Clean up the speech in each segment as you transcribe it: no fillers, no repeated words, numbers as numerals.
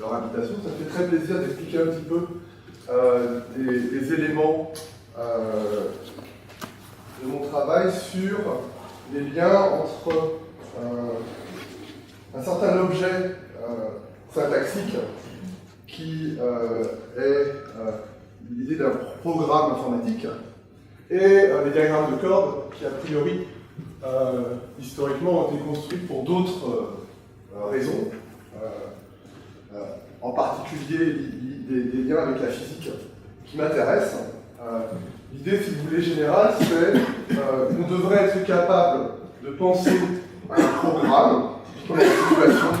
leur invitation. Ça me fait très plaisir d'expliquer un petit peu des éléments de mon travail sur les liens entre un certain objet syntaxique qui est l'idée d'un programme informatique et les diagrammes de cordes qui, a priori, historiquement, ont été construits pour d'autres raisons, en particulier des liens avec la physique qui m'intéressent. L'idée, si vous voulez, générale, c'est qu'on devrait être capable de penser à un programme, comme une situation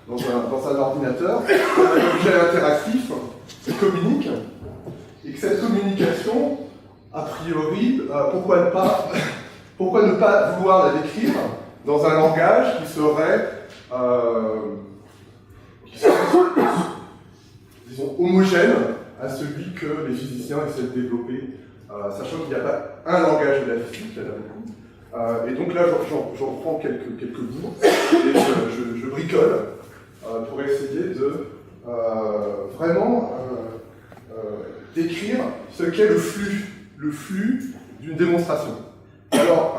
dans un ordinateur, comme un objet interactif qui communique, et que cette communication, a priori, pourquoi ne pas vouloir la décrire dans un langage qui serait disons, homogène à celui que les physiciens essaient de développer, sachant qu'il n'y a pas un langage de la physique, il y en a beaucoup. Et donc là, j'en prends quelques bouts, et je bricole pour essayer de vraiment décrire ce qu'est le flux d'une démonstration. Alors,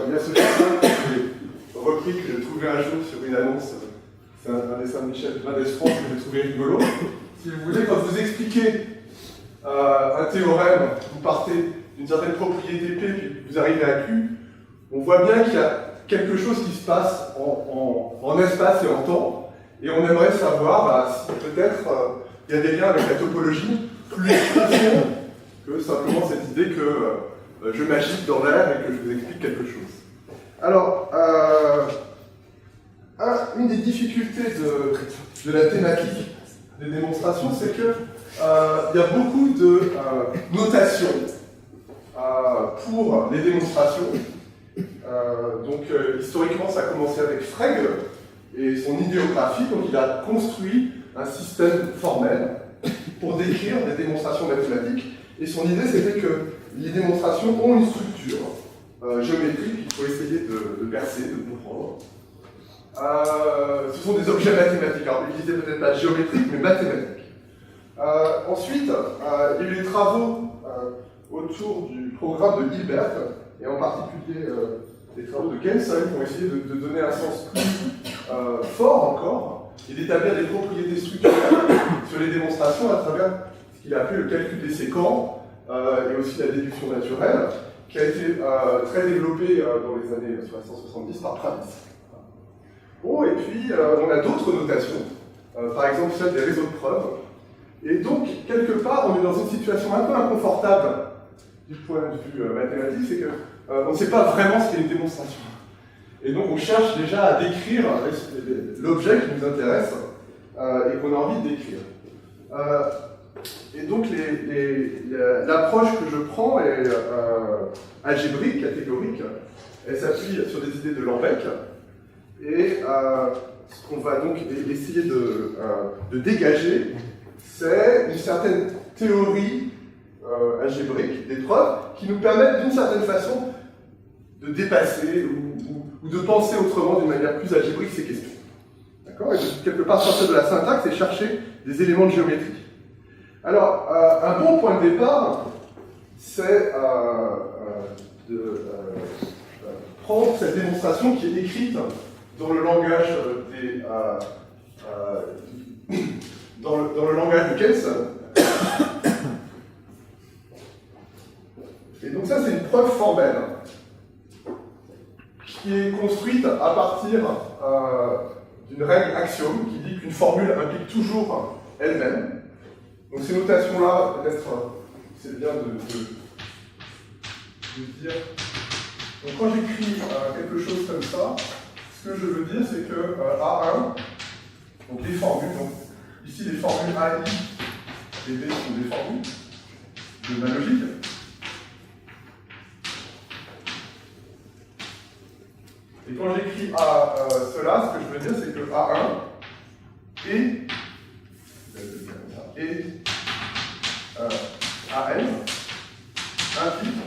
il y a ce dessin que j'ai repris, que j'ai trouvé un jour sur une annonce. C'est un dessin de Michel Mendes France que j'ai trouvé rigolo. Si vous voulez, quand vous expliquez un théorème, vous partez d'une certaine propriété P, puis vous arrivez à Q, on voit bien qu'il y a quelque chose qui se passe en espace et en temps, et on aimerait savoir si peut-être il y a des liens avec la topologie plus profonds que simplement cette idée que je m'agite dans l'air et que je vous explique quelque chose. Alors, une des difficultés de la thématique des démonstrations, c'est qu'il y a beaucoup de notations pour les démonstrations. Donc, historiquement, ça a commencé avec Frege et son idéographie. Donc, il a construit un système formel pour décrire des démonstrations mathématiques. Et son idée, c'était que les démonstrations ont une structure géométrique qu'il faut essayer de percer, de comprendre. Ce sont des objets mathématiques. Alors, il disait peut-être pas géométriques, mais mathématiques. Ensuite, il y a eu des travaux autour du programme de Hilbert, et en particulier des travaux de Kenson, qui ont essayé de donner un sens plus fort encore, et d'établir des propriétés structurelles sur les démonstrations à travers ce qu'il a appelé le calcul des séquents, et aussi la déduction naturelle, qui a été très développée dans les années 1970 par Travis. Bon, et puis on a d'autres notations, par exemple celle des réseaux de preuves. Et donc, quelque part, on est dans une situation un peu inconfortable du point de vue mathématique, c'est qu'on ne sait pas vraiment ce qu'est une démonstration. Et donc, on cherche déjà à décrire l'objet qui nous intéresse et qu'on a envie de décrire. Et donc, l'approche que je prends est algébrique, catégorique. Elle s'appuie sur des idées de Lambek. Et ce qu'on va donc essayer de dégager, c'est une certaine théorie algébrique des preuves qui nous permettent d'une certaine façon de dépasser ou de penser autrement d'une manière plus algébrique ces questions. D'accord ? Et de quelque part sortir de la syntaxe et chercher des éléments de géométrie. Alors, un bon point de départ, c'est de prendre cette démonstration qui est écrite dans le langage dans le langage de Kenson. Et donc ça, c'est une preuve formelle qui est construite à partir d'une règle axiome qui dit qu'une formule implique toujours elle-même. Donc ces notations-là, peut-être, c'est bien de dire. Donc quand j'écris quelque chose comme ça, ce que je veux dire, c'est que A1, donc les formules, donc ici les formules A, I et B sont des formules de ma logique. Et quand j'écris cela, ce que je veux dire, c'est que A1 et AN implique.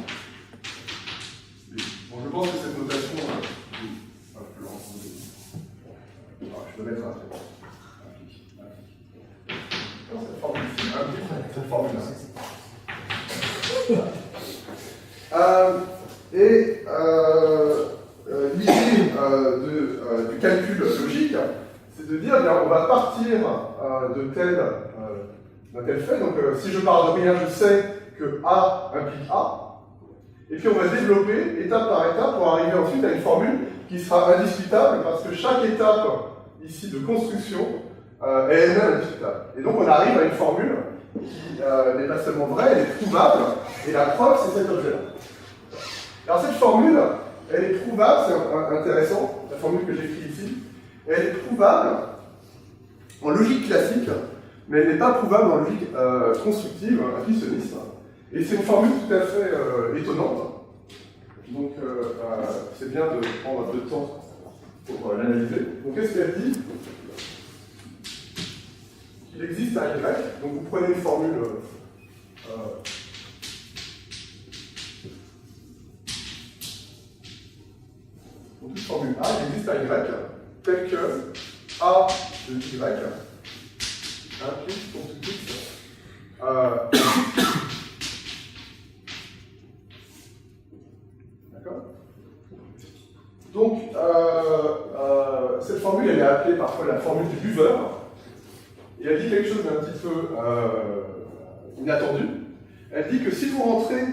Bon, je pense que cette notation, je vais mettre démonstrer. Non, cette formule-ci implique cette formule-là. L'idée du calcul logique, c'est de dire, bien, on va partir d'un tel fait. Donc, si je pars de rien, je sais que A implique A. Et puis, on va développer étape par étape pour arriver ensuite à une formule qui sera indiscutable parce que chaque étape ici de construction est elle-même indiscutable. Et donc, on arrive à une formule qui n'est pas seulement vraie, elle est prouvable. Et la preuve, c'est cet objet-là. Alors, cette formule, elle est prouvable, c'est intéressant, la formule que j'écris ici. Elle est prouvable en logique classique, mais elle n'est pas prouvable en logique constructive, intuitionniste. Et c'est une formule tout à fait étonnante. Donc, c'est bien de prendre un peu de temps pour l'analyser. Donc, qu'est-ce qu'elle dit? Qu'il existe un Y. Donc, vous prenez une formule. Donc, une formule A, il existe un Y, tel que A de Y implique pour tout X. D'accord? Donc, cette formule, elle est appelée parfois la formule du buveur. Et elle dit quelque chose d'un petit peu inattendu. Elle dit que si vous rentrez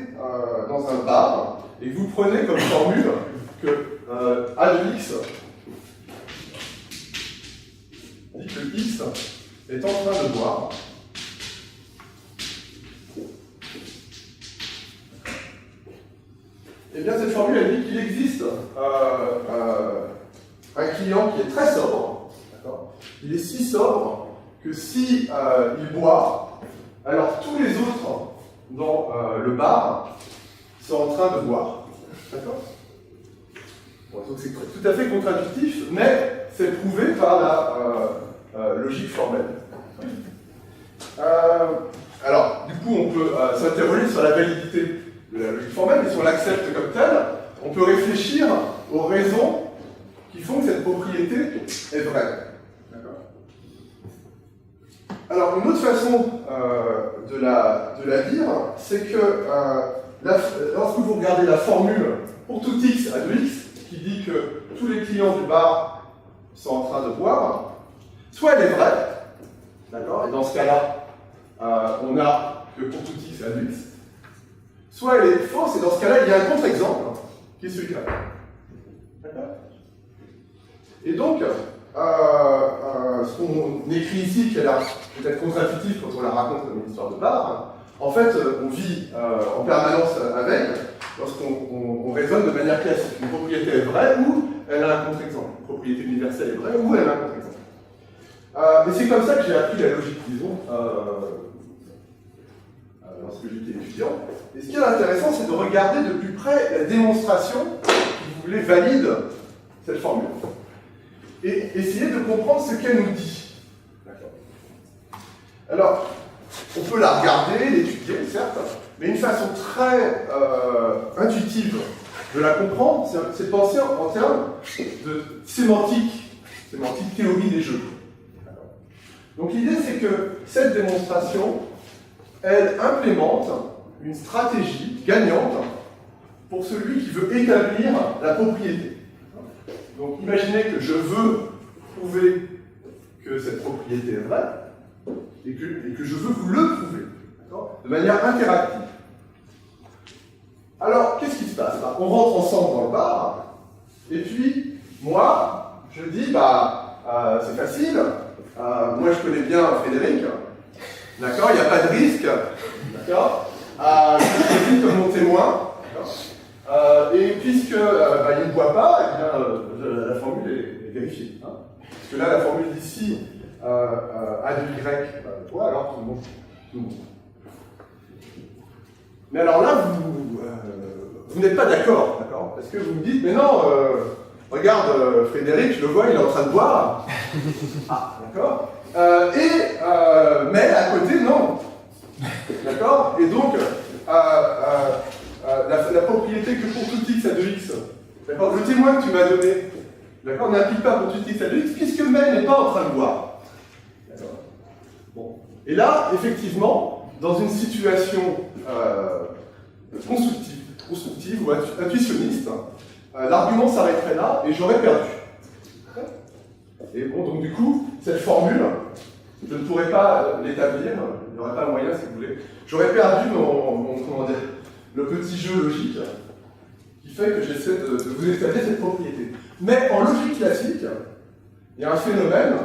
dans un bar et que vous prenez comme formule que A de X dit que X est en train de boire, et bien cette formule elle dit qu'il existe un client qui est très sobre, il est si sobre que si il boit, alors tous les autres dans le bar sont en train de boire. D'accord? Bon, donc c'est tout à fait contradictif, mais c'est prouvé par la logique formelle. Alors, du coup, on peut s'interroger sur la validité de la logique formelle, et si on l'accepte comme telle, on peut réfléchir aux raisons qui font que cette propriété est vraie. Alors, une autre façon de la dire, c'est que lorsque vous regardez la formule pour tout x à 2x, qui dit que tous les clients du bar sont en train de boire, soit elle est vraie, d'accord, et dans ce cas-là, on a que pour tout x à 2x, soit elle est fausse, et dans ce cas-là, il y a un contre-exemple, qui est celui-là. D'accord? Et donc, ce qu'on écrit ici, qui a l'air peut-être contre-intuitif quand on la raconte comme une histoire de bar, en fait, on vit en permanence avec, lorsqu'on raisonne de manière classique. Une propriété est vraie ou elle a un contre-exemple. Une propriété universelle est vraie ou elle a un contre-exemple. Mais c'est comme ça que j'ai appris la logique, disons, lorsque j'étais étudiant. Et ce qui est intéressant, c'est de regarder de plus près la démonstration qui, vous voulez, valide cette formule. Et essayer de comprendre ce qu'elle nous dit. Alors, on peut la regarder, l'étudier, certes, mais une façon très intuitive de la comprendre, c'est de penser en termes de sémantique théorie des jeux. Donc l'idée, c'est que cette démonstration, elle implémente une stratégie gagnante pour celui qui veut établir la propriété. Donc imaginez que je veux prouver que cette propriété est vraie, et que je veux vous le prouver, de manière interactive. Alors, qu'est-ce qui se passe? On rentre ensemble dans le bar, et puis, moi, je dis, c'est facile, moi je connais bien Frédéric, d'accord, il n'y a pas de risque, d'accord, je choisis comme mon témoin, et puisque il ne boit pas, eh bien, la formule est vérifiée. Hein, parce que là, la formule d'ici, A de Y, boit, alors tout le monde. Mais alors là, vous n'êtes pas d'accord, parce que vous me dites, mais non, regarde, Frédéric, je le vois, il est en train de boire. Ah, d'accord. Mais à côté, non. D'accord. Et donc, la propriété que pour tout x à 2x, d'accord, le témoin que tu m'as donné, D'accord? On n'applique pas pour tout x à 2x, puisque men n'est pas en train de voir. D'accord? Bon. Et là, effectivement, dans une situation constructive ou intuitionniste, l'argument s'arrêterait là et j'aurais perdu. Et bon, donc du coup, cette formule, je ne pourrais pas l'établir, il n'y aurait pas moyen si vous voulez. J'aurais perdu comment dire, le petit jeu logique qui fait que j'essaie de vous établir cette propriété. Mais en logique classique, il y a un phénomène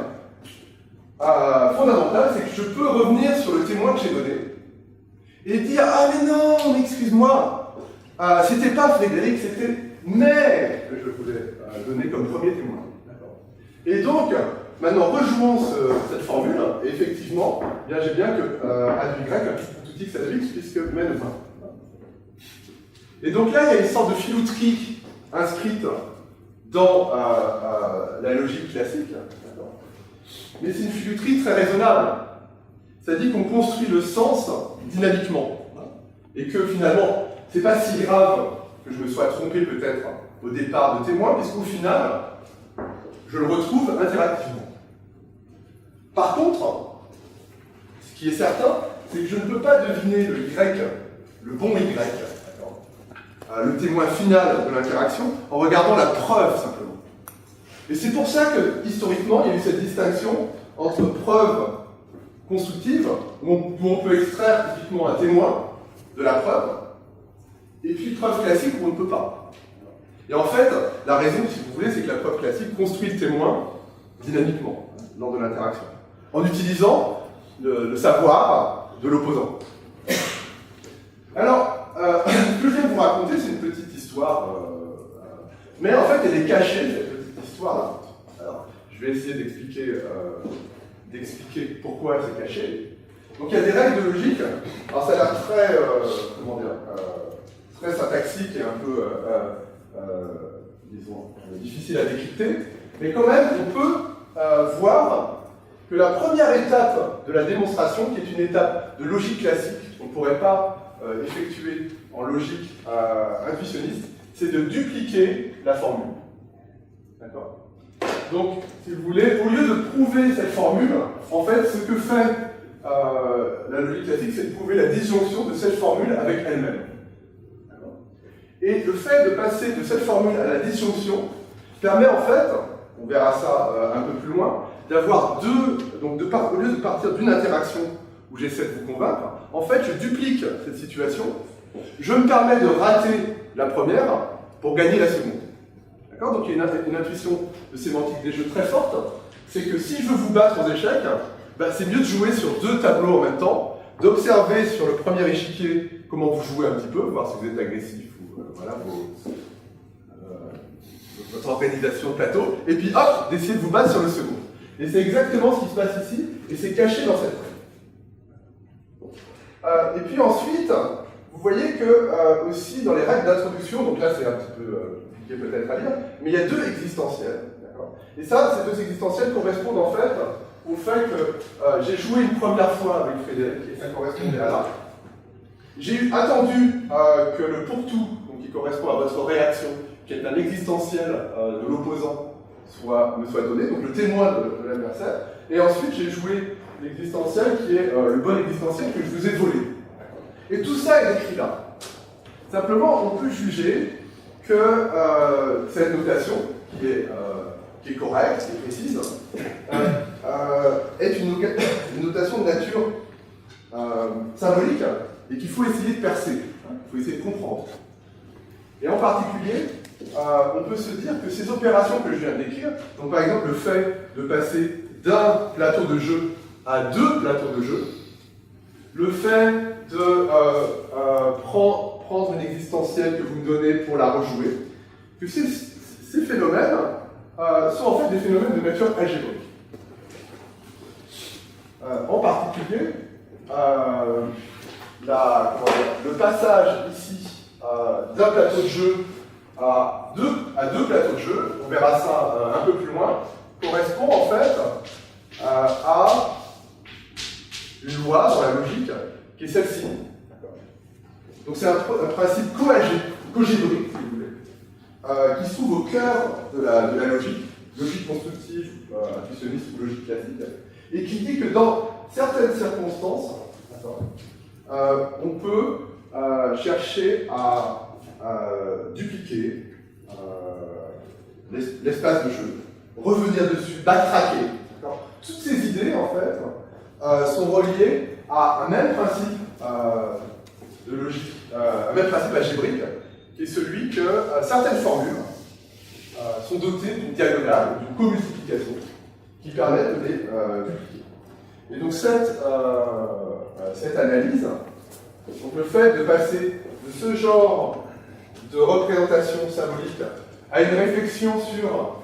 fondamental, c'est que je peux revenir sur le témoin que j'ai donné et dire « Ah mais non, mais excuse-moi, c'était pas Frédéric, c'était mais que je voulais donner comme premier témoin. » Et donc, maintenant, rejouons cette formule, et effectivement, bien, j'ai bien que a de y applique pour tout x à de x, puisque men 20. Et donc là, il y a une sorte de filouterie inscrite dans la logique classique, mais c'est une filouterie très raisonnable. C'est-à-dire qu'on construit le sens dynamiquement, et que finalement, c'est pas si grave que je me sois trompé peut-être au départ de témoin, puisqu'au final, je le retrouve interactivement. Par contre, ce qui est certain, c'est que je ne peux pas deviner le y, le bon y, le témoin final de l'interaction, en regardant la preuve simplement. Et c'est pour ça que, historiquement, il y a eu cette distinction entre preuve constructive, où on peut extraire typiquement un témoin de la preuve, et puis preuve classique où on ne peut pas. Et en fait, la raison, si vous voulez, c'est que la preuve classique construit le témoin dynamiquement lors de l'interaction, en utilisant le savoir de l'opposant. Alors, ce que je vais vous raconter, c'est une petite histoire, mais en fait, elle est cachée, cette petite histoire-là. Alors, je vais essayer d'expliquer pourquoi c'est caché. Donc, il y a des règles de logique. Alors, ça a l'air très, comment dire, très syntaxique et un peu disons, difficile à décrypter, mais quand même, on peut voir que la première étape de la démonstration, qui est une étape de logique classique, qu'on ne pourrait pas effectuer en logique intuitionniste, c'est de dupliquer la formule. D'accord? Donc, si vous voulez, au lieu de prouver cette formule, en fait, ce que fait la logique classique, c'est de prouver la disjonction de cette formule avec elle-même. Et le fait de passer de cette formule à la disjonction permet en fait, on verra ça un peu plus loin, d'avoir deux, donc au lieu de partir d'une interaction où j'essaie de vous convaincre, en fait je duplique cette situation, je me permets de rater la première pour gagner la seconde. D'accord? Donc il y a une intuition de sémantique des jeux très forte, c'est que si je veux vous battre aux échecs, bah, c'est mieux de jouer sur deux tableaux en même temps, d'observer sur le premier échiquier comment vous jouez un petit peu, voir si vous êtes agressif ou voilà, votre organisation de plateau, et puis hop, d'essayer de vous battre sur le second. Et c'est exactement ce qui se passe ici, et c'est caché dans cette règle. Et puis ensuite, vous voyez que aussi dans les règles d'introduction, donc là c'est un petit peu compliqué peut-être à lire, mais il y a deux existentiels. Et ça, ces deux existentiels correspondent en fait au fait que j'ai joué une première fois avec Frédéric, et ça correspondait à là. J'ai attendu que le pour-tout, qui correspond à votre réaction, qui est un existentiel de l'opposant, me soit donné, donc le témoin de l'adversaire, et ensuite j'ai joué l'existentiel qui est le bon existentiel que je vous ai volé. Et tout ça est écrit là. Simplement, on peut juger que cette notation, qui est correcte, qui est précise, est une notation de nature symbolique et qu'il faut essayer de percer, il faut essayer de comprendre. Et en particulier, on peut se dire que ces opérations que je viens de décrire, donc par exemple le fait de passer d'un plateau de jeu à deux plateaux de jeu, le fait de prendre une existentielle que vous me donnez pour la rejouer, que ces phénomènes sont en fait des phénomènes de nature algébrique. En particulier, le passage ici d'un plateau de jeu à deux plateaux de jeu, on verra ça un peu plus loin, correspond en fait à une loi dans la logique qui est celle-ci. Donc c'est un principe cogébrique, si vous voulez, qui se trouve au cœur de la logique, classique, et qui dit que dans certaines circonstances, on peut chercher à dupliquer l'espace de jeu, revenir dessus, backtracker. Toutes ces idées, en fait, sont reliées à un même principe de logique, un même principe algébrique, qui est celui que certaines formules sont dotées d'une diagonale, d'une commultiplication, qui permettent de les dupliquer. Et donc cette analyse, donc le fait de passer de ce genre de représentation symbolique à une réflexion sur,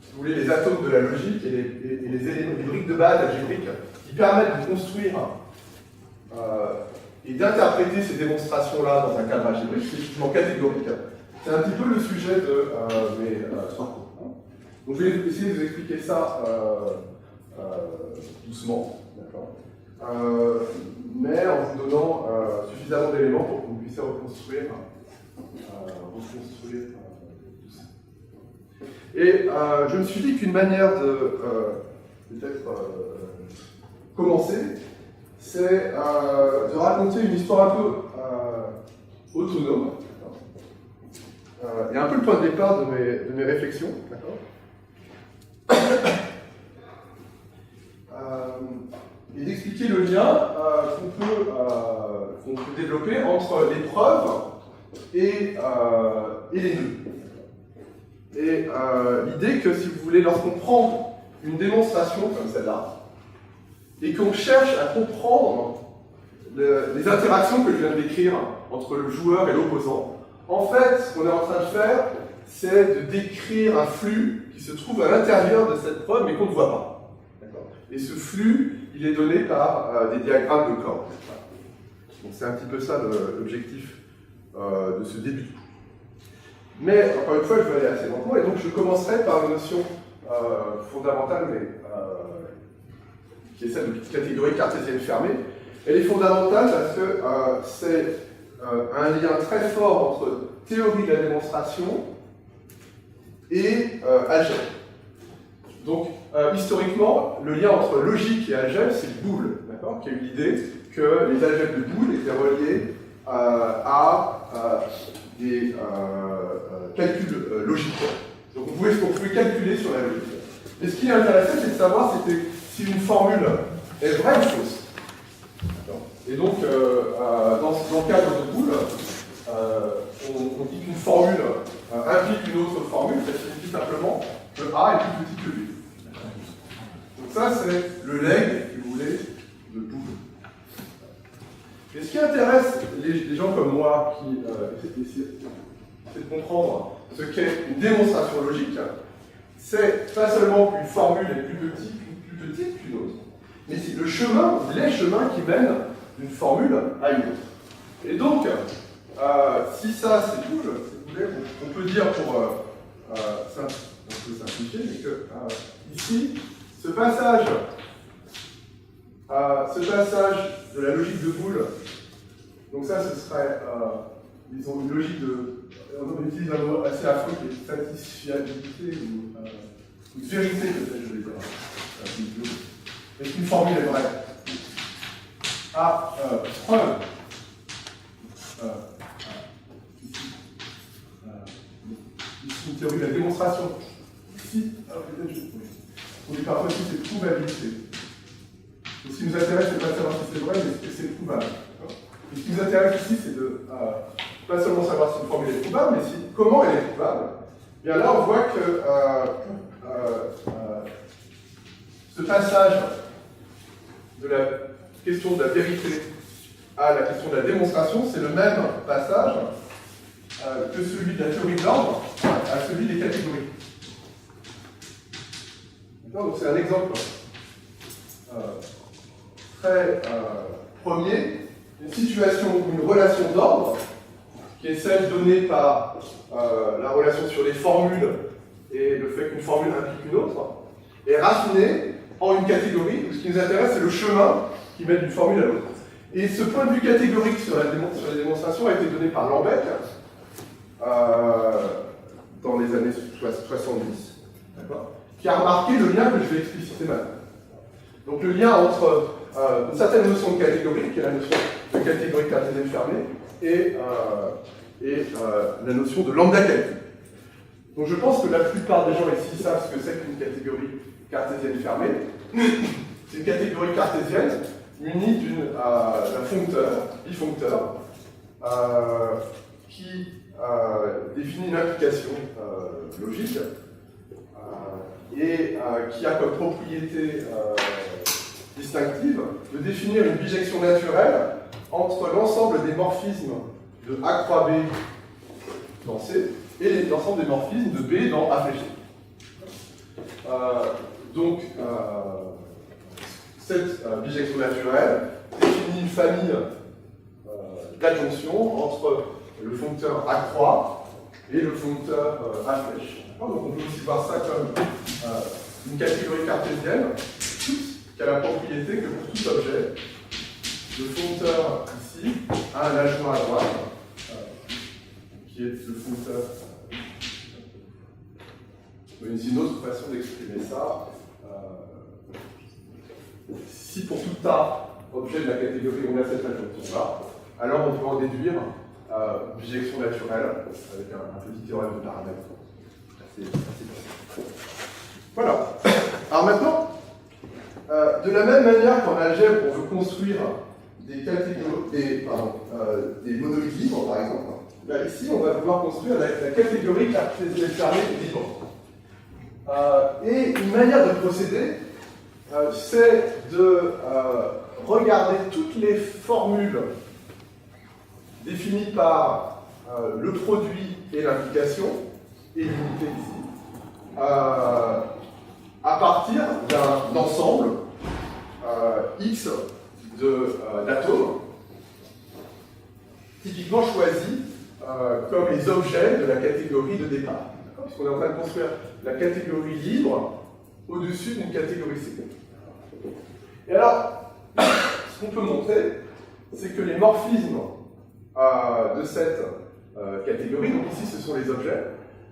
si vous voulez, les atomes de la logique et les éléments, les briques de base algébriques qui permettent de construire et d'interpréter ces démonstrations-là dans un cadre algébrique, spécifiquement catégorique. C'est un petit peu le sujet de mes trois cours. Donc je vais essayer de vous expliquer ça doucement, d'accord, mais en vous donnant suffisamment d'éléments pour que vous puissiez reconstruire tout ça. Et je me suis dit qu'une manière de peut-être commencer, c'est de raconter une histoire un peu autonome, et un peu le point de départ de mes réflexions, d'accord, et d'expliquer le lien qu'on peut développer entre les preuves et les nœuds. Et l'idée que, si vous voulez, lorsqu'on prend une démonstration comme celle-là, et qu'on cherche à comprendre les interactions que je viens de décrire entre le joueur et l'opposant, en fait, ce qu'on est en train de faire, c'est de décrire un flux qui se trouve à l'intérieur de cette preuve, mais qu'on ne voit pas. Et ce flux, il est donné par des diagrammes de cordes. Donc c'est un petit peu ça l'objectif de ce début de cours. Mais, encore une fois, je vais aller assez lentement, et donc je commencerai par une notion fondamentale, mais qui est celle de catégorie cartésienne fermée. Elle est fondamentale parce que c'est un lien très fort entre théorie de la démonstration et algèbre. Donc, historiquement, le lien entre logique et algèbre, c'est Boole, d'accord, qui a eu l'idée que les algèbres de Boole étaient reliés à des calculs logiques. Donc, on pouvait calculer sur la logique. Et ce qui est intéressant, c'est de savoir si une formule est vraie ou fausse. Et donc, dans le cadre de Boole, on dit qu'une formule implique une autre formule, ça signifie simplement que A est plus petit que B. Donc ça, c'est le leg, si vous voulez, de Boole. Et ce qui intéresse les gens comme moi qui essaient de comprendre ce qu'est une démonstration logique, c'est pas seulement qu'une formule est plus petite qu'une autre, mais c'est le chemin, les chemins qui mènent d'une formule à une autre. Et donc, si ça c'est Boole, si vous voulez, on peut dire on peut simplifier, mais que ici, ce passage de la logique de Boole, donc ça ce serait, disons, une logique on utilise un mot assez affreux qui est satisfiabilité ou vérité peut-être, je vais dire. Est-ce qu'une formule est vraie? Preuve. Ici, une théorie de la démonstration. Ici, on dit parfois ici, c'est prouvabilité. Donc, ce qui nous intéresse, c'est pas de savoir si c'est vrai, mais c'est prouvable. Et ce qui nous intéresse ici, c'est de pas seulement savoir si une formule est prouvable, mais comment elle est prouvable. Bien là, on voit que ce passage de la question de la vérité à la question de la démonstration, c'est le même passage que celui de la théorie de l'ordre à celui des catégories. Donc c'est un exemple très premier, une situation, une relation d'ordre, qui est celle donnée par la relation sur les formules et le fait qu'une formule implique une autre, est raffinée en une catégorie, où ce qui nous intéresse, c'est le chemin qui mène d'une formule à l'autre. Et ce point de vue catégorique sur les démonstrations a été donné par Lambec dans les années 70, qui a remarqué le lien que je vais expliciter maintenant. Donc le lien entre une certaine notion de catégorie, qui est la notion de catégorie cartésienne fermée, et la notion de lambda calcul. Donc je pense que la plupart des gens ici savent ce que c'est qu'une catégorie cartésienne fermée. C'est une catégorie cartésienne munie d'un functeur, bifuncteur, qui définit une implication logique et qui a comme propriété distinctive de définir une bijection naturelle entre l'ensemble des morphismes de A croix B dans C et l'ensemble des morphismes de B dans A fléché. Donc, cette bijection naturelle définit une famille d'adjonctions entre le foncteur A croix et le foncteur A flèche. Donc on peut aussi voir ça comme une catégorie cartésienne qui a la propriété que pour tout objet, le foncteur ici a un adjoint à droite, qui est le foncteur. Ici une autre façon d'exprimer ça. Si pour tout A objet de la catégorie on a cette adjonction-là, alors on peut en déduire bijection naturelle avec un petit théorème de paramètres. Voilà. Alors maintenant, de la même manière qu'en algèbre, on veut construire des monolithes libres, par exemple, là, ici, on va vouloir construire la catégorie cartésienne fermée libre. Et une manière de procéder, c'est de regarder toutes les formules définies par le produit et l'implication, et l'unité ici, à partir d'un ensemble X d'atomes, typiquement choisis comme les objets de la catégorie de départ. Puisqu'on est en train de construire la catégorie libre au-dessus d'une catégorie C. Et alors, ce qu'on peut montrer, c'est que les morphismes de cette catégorie, donc ici ce sont les objets,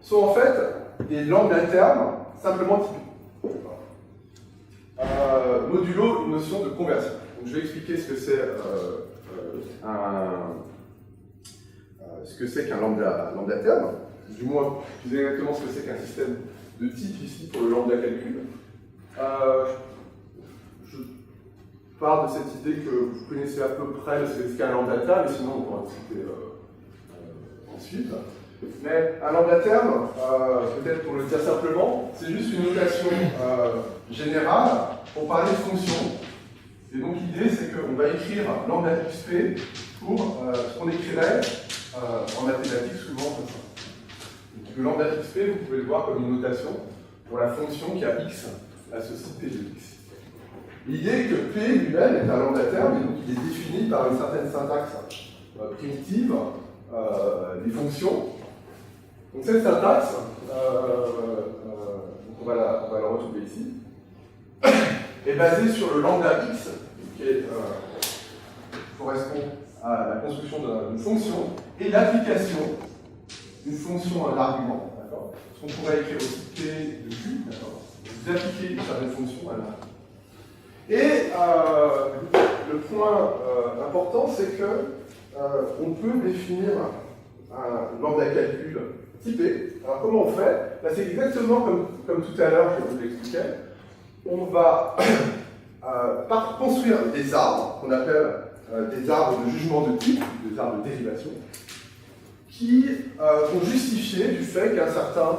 sont en fait des lambda termes simplement typiques. Modulo une notion de conversion. Donc, je vais expliquer ce que c'est qu'un lambda terme, du moins plus exactement ce que c'est qu'un système de type ici pour le lambda calcul. Je pars de cette idée que vous connaissez à peu près ce qu'est un lambda terme, mais sinon on pourra discuter ensuite. Mais un lambda terme, peut-être pour le dire simplement, c'est juste une notation générale pour parler de fonction. Et donc l'idée c'est qu'on va écrire lambda xp pour ce qu'on écrirait en mathématiques souvent comme ça. Donc, le lambda xp, vous pouvez le voir comme une notation pour la fonction qui a x associée p de x. L'idée est que p lui-même est un lambda terme et donc il est défini par une certaine syntaxe primitive des fonctions. Donc cette syntaxe, on va la retrouver ici, est basée sur le lambda x, qui correspond à la construction d'une fonction, et l'application d'une fonction à un argument. Ce qu'on pourrait écrire aussi p de q, vous appliquez une certaine fonction à un argument. Et le point important, c'est que on peut définir un lambda calcul typé. Alors comment on fait? C'est exactement comme tout à l'heure, je vous l'expliquais. On va construire des arbres, qu'on appelle des arbres de jugement de type, des arbres de dérivation, qui vont justifier du fait qu'un certain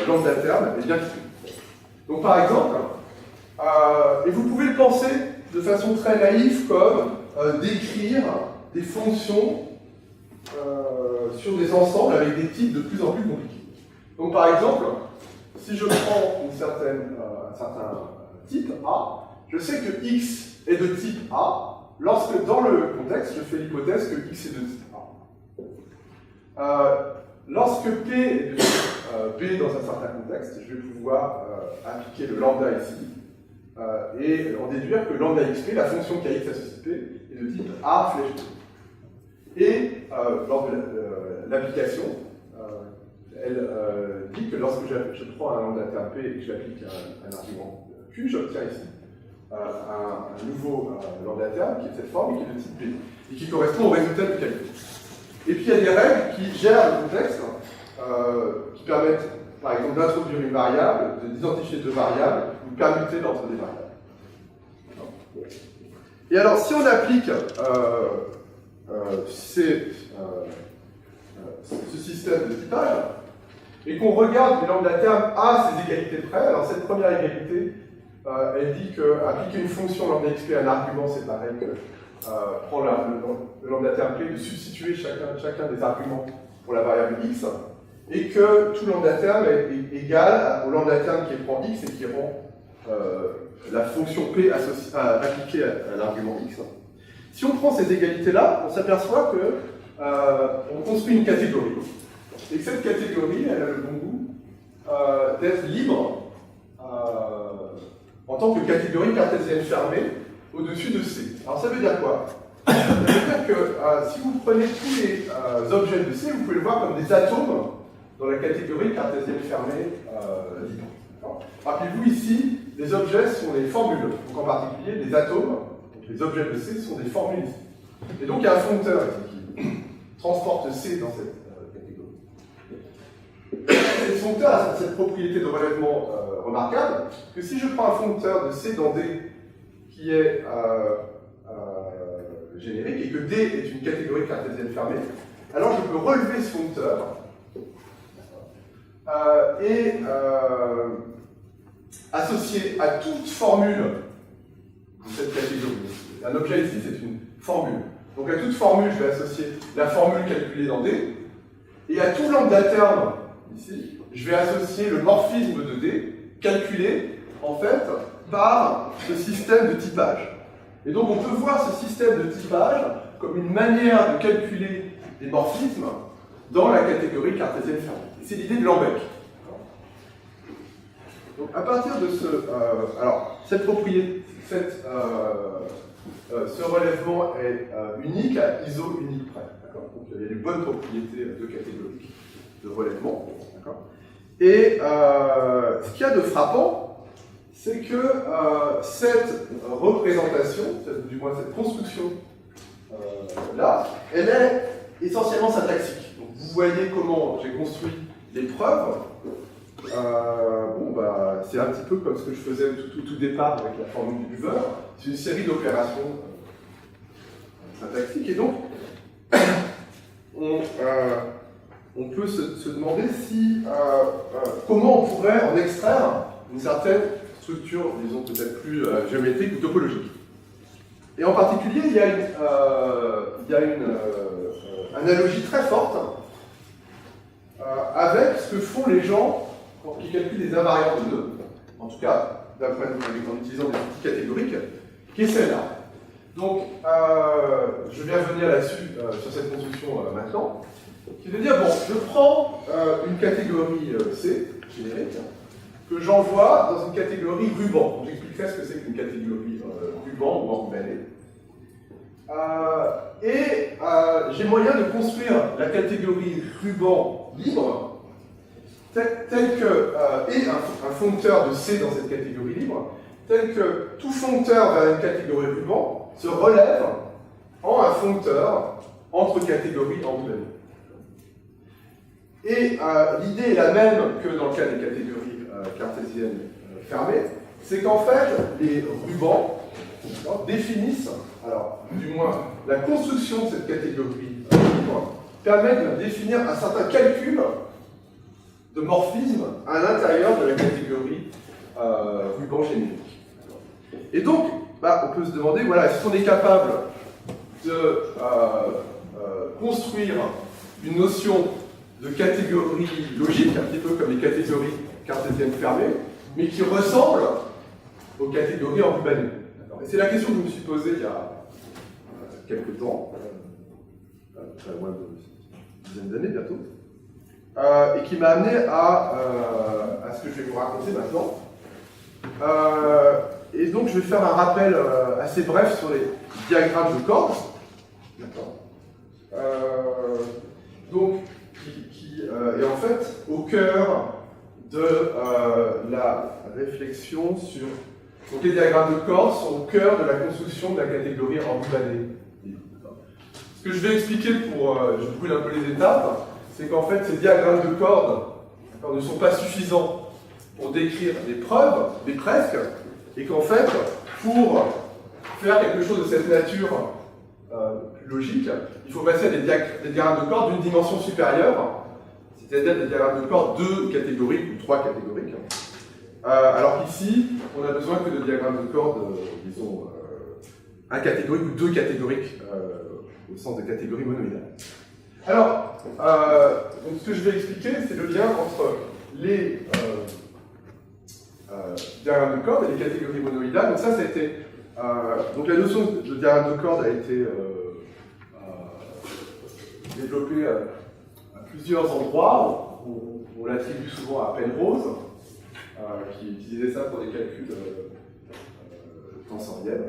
lambda terme est bien typé. Donc par exemple, et vous pouvez le penser de façon très naïve comme d'écrire des fonctions sur des ensembles avec des types de plus en plus compliqués. Donc par exemple, si je prends un certain type A, je sais que x est de type A lorsque dans le contexte, je fais l'hypothèse que x est de type A. Lorsque P est de type B dans un certain contexte, je vais pouvoir appliquer le lambda ici et en déduire que lambda xp, la fonction qui a x associée P, est de type A flèche B. Et lors de l'application, elle dit que lorsque je prends un lambda terme P et que j'applique un argument Q, j'obtiens ici un nouveau lambda terme qui est de cette forme, qui est de type B, et qui correspond au résultat du calcul. Et puis il y a des règles qui gèrent le contexte, qui permettent, par exemple, d'introduire une variable, d'identifier deux variables, ou de permuter entre des variables. Et alors, si on applique ce système de typage, et qu'on regarde les lambda termes à ces égalités près, alors cette première égalité, elle dit qu'appliquer une fonction lambda xp à un argument, c'est pareil que prendre le lambda terme clé, de substituer chacun des arguments pour la variable x, et que tout lambda terme est égal au lambda terme qui prend x et qui rend la fonction p appliquée à l'argument x. Si on prend ces égalités-là, on s'aperçoit qu'on construit une catégorie. Et que cette catégorie, elle a le bon goût d'être libre en tant que catégorie cartésienne fermée au-dessus de C. Alors ça veut dire quoi? Ça veut dire que si vous prenez tous les objets de C, vous pouvez le voir comme des atomes dans la catégorie cartésienne fermée libre. Rappelez-vous ici, les objets sont les formules. Donc en particulier, les atomes, donc les objets de C, sont des formules ici. Et donc il y a un foncteur ici qui transporte C dans cette catégorie. Ce foncteur a cette propriété de relèvement remarquable, que si je prends un foncteur de C dans D qui est générique et que D est une catégorie cartésienne fermée, alors je peux relever ce foncteur et associer à toute formule de cette catégorie. Un objet ici, c'est une formule. Donc à toute formule, je vais associer la formule calculée dans D, et à tout lambda terme, ici, je vais associer le morphisme de D, calculé, en fait, par ce système de typage. Et donc on peut voir ce système de typage comme une manière de calculer des morphismes dans la catégorie cartésienne fermée. C'est l'idée de Lambec. Donc à partir de cette propriété, ce relèvement est unique à iso unique près. Donc il y a une bonne propriété de catégorique de relèvement. Et ce qu'il y a de frappant, c'est que cette représentation, du moins cette construction là, elle est essentiellement syntaxique. Donc vous voyez comment j'ai construit les preuves. C'est un petit peu comme ce que je faisais au tout départ avec la formule du buveur. C'est une série d'opérations syntaxiques. Et donc, on peut se demander comment on pourrait en extraire une certaine structure, disons peut-être plus géométrique ou topologique. Et en particulier, il y a une analogie très forte avec ce que font les gens qui calculent des invariants de nœuds, en tout cas en utilisant des outils catégoriques, qui est celle-là. Donc, je viens venir là-dessus, sur cette construction maintenant, qui veut dire, bon, je prends une catégorie C, générique, que j'envoie dans une catégorie ruban. J'expliquerai ce que c'est qu'une catégorie ruban ou enrubanné. J'ai moyen de construire la catégorie ruban libre, tel que, et un foncteur de C dans cette catégorie libre, tel que tout foncteur vers une catégorie ruban se relève en un foncteur entre catégories enrubannées. Et l'idée est la même que dans le cas des catégories cartésiennes fermées, c'est qu'en fait, les rubans définissent, alors du moins la construction de cette catégorie libre permet de définir un certain calcul de morphisme à l'intérieur de la catégorie ruban générique. Et donc, on peut se demander, voilà, est-ce qu'on est capable de construire une notion de catégorie logique, un petit peu comme les catégories cartésiennes fermées, mais qui ressemble aux catégories enrubannées. Et c'est la question que je me suis posée il y a quelques temps, très loin de dizaine d'années bientôt, et qui m'a amené à ce que je vais vous raconter maintenant. Et donc je vais faire un rappel assez bref sur les diagrammes de cordes. Donc, qui est en fait au cœur de la réflexion sur Donc les diagrammes de cordes sont au cœur de la construction de la catégorie enrubanée. Ce que je vais expliquer je brûle un peu les étapes, c'est qu'en fait ces diagrammes de cordes ne sont pas suffisants pour décrire des preuves, des presque, et qu'en fait, pour faire quelque chose de cette nature plus logique, il faut passer à des diagrammes de cordes d'une dimension supérieure, c'est-à-dire des diagrammes de cordes 2 catégoriques ou 3 catégoriques. Alors qu'ici, on n'a besoin que de diagrammes de cordes, disons, 1 catégorique ou 2 catégoriques, au sens de catégorie monoïdale. Alors, donc ce que je vais expliquer, c'est le lien entre les diagrammes de cordes et les catégories monoïdales. Donc ça a été... donc la notion de diagramme de cordes a été développée à plusieurs endroits. On l'attribue souvent à Penrose, qui utilisait ça pour des calculs tensoriels.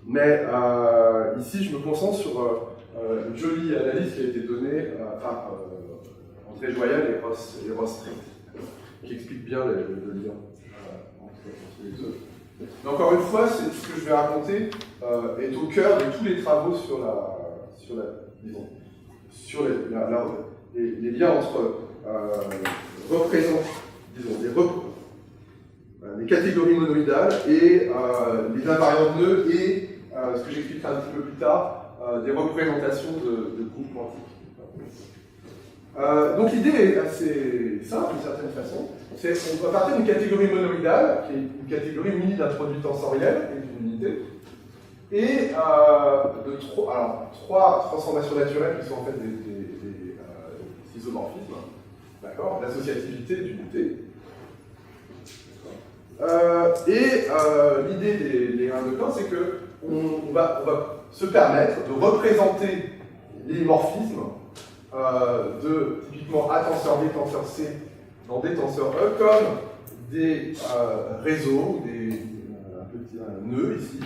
Mais ici, je me concentre sur une jolie analyse qui a été donnée par André Joyal et Ross Street, qui explique bien le lien entre les deux. Mais encore une fois, ce que je vais raconter est au cœur de tous les travaux sur les liens entre les catégories monoïdales et les invariants de nœuds et ce que j'expliquerai un petit peu plus tard, des représentations de groupes quantiques. Donc l'idée est assez simple d'une certaine façon. On va partir d'une catégorie monoïdale, qui est une catégorie munie d'un produit tensoriel et d'une unité, et de trois transformations naturelles qui sont en fait des isomorphismes, d'accord, l'associativité et l'unité. L'idée des diagrammes de cordes, c'est qu'on va se permettre de représenter les morphismes typiquement A tenseur B, tenseur C dans des tenseurs E comme des réseaux, un petit nœud ici,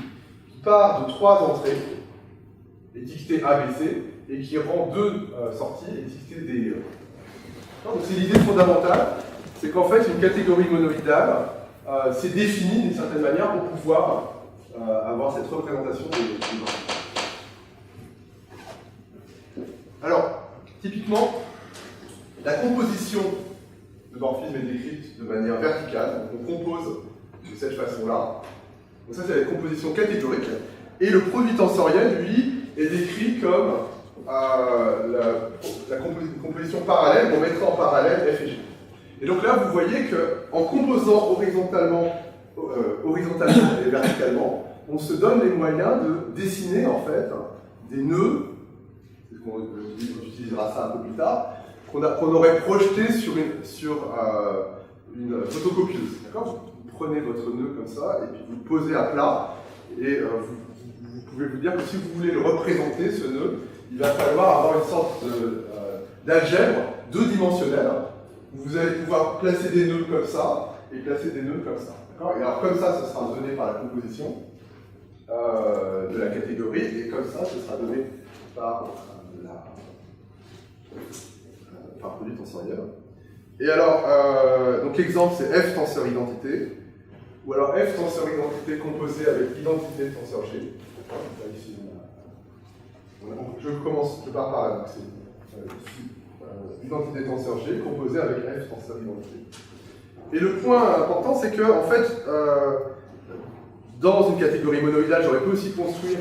qui part de 3 entrées étiquetées A, B, C et qui rend 2 sorties étiquetées D, E. Donc c'est l'idée fondamentale, c'est qu'en fait une catégorie monoïdale c'est défini d'une certaine manière pour pouvoir avoir cette représentation des morphismes. Alors, typiquement, la composition de morphisme est décrite de manière verticale. Donc on compose de cette façon-là. Donc ça, c'est la composition catégorique. Et le produit tensoriel, lui, est décrit comme la composition parallèle. On mettra en parallèle F et G. Et donc là, vous voyez qu'en composant horizontalement et verticalement, on se donne les moyens de dessiner en fait des nœuds, on utilisera ça un peu plus tard, qu'on aurait projeté sur une photocopieuse. D'accord ? Vous prenez votre nœud comme ça et puis vous le posez à plat et vous pouvez vous dire que si vous voulez le représenter, ce nœud, il va falloir avoir une sorte d'algèbre 2-dimensionnelle. Vous allez pouvoir placer des nœuds comme ça et placer des nœuds comme ça. Et alors comme ça, ce sera donné par la composition de la catégorie, et comme ça, ce sera donné par produit tensoriel. Et alors, donc l'exemple c'est F tenseur identité, ou alors F tenseur identité composé avec identité tenseur G. Ici, je pars par là, donc c'est ici. Identité tenseur G composée avec F tenseur identité. Et le point important, c'est que, en fait, dans une catégorie monoïdale, j'aurais pu aussi construire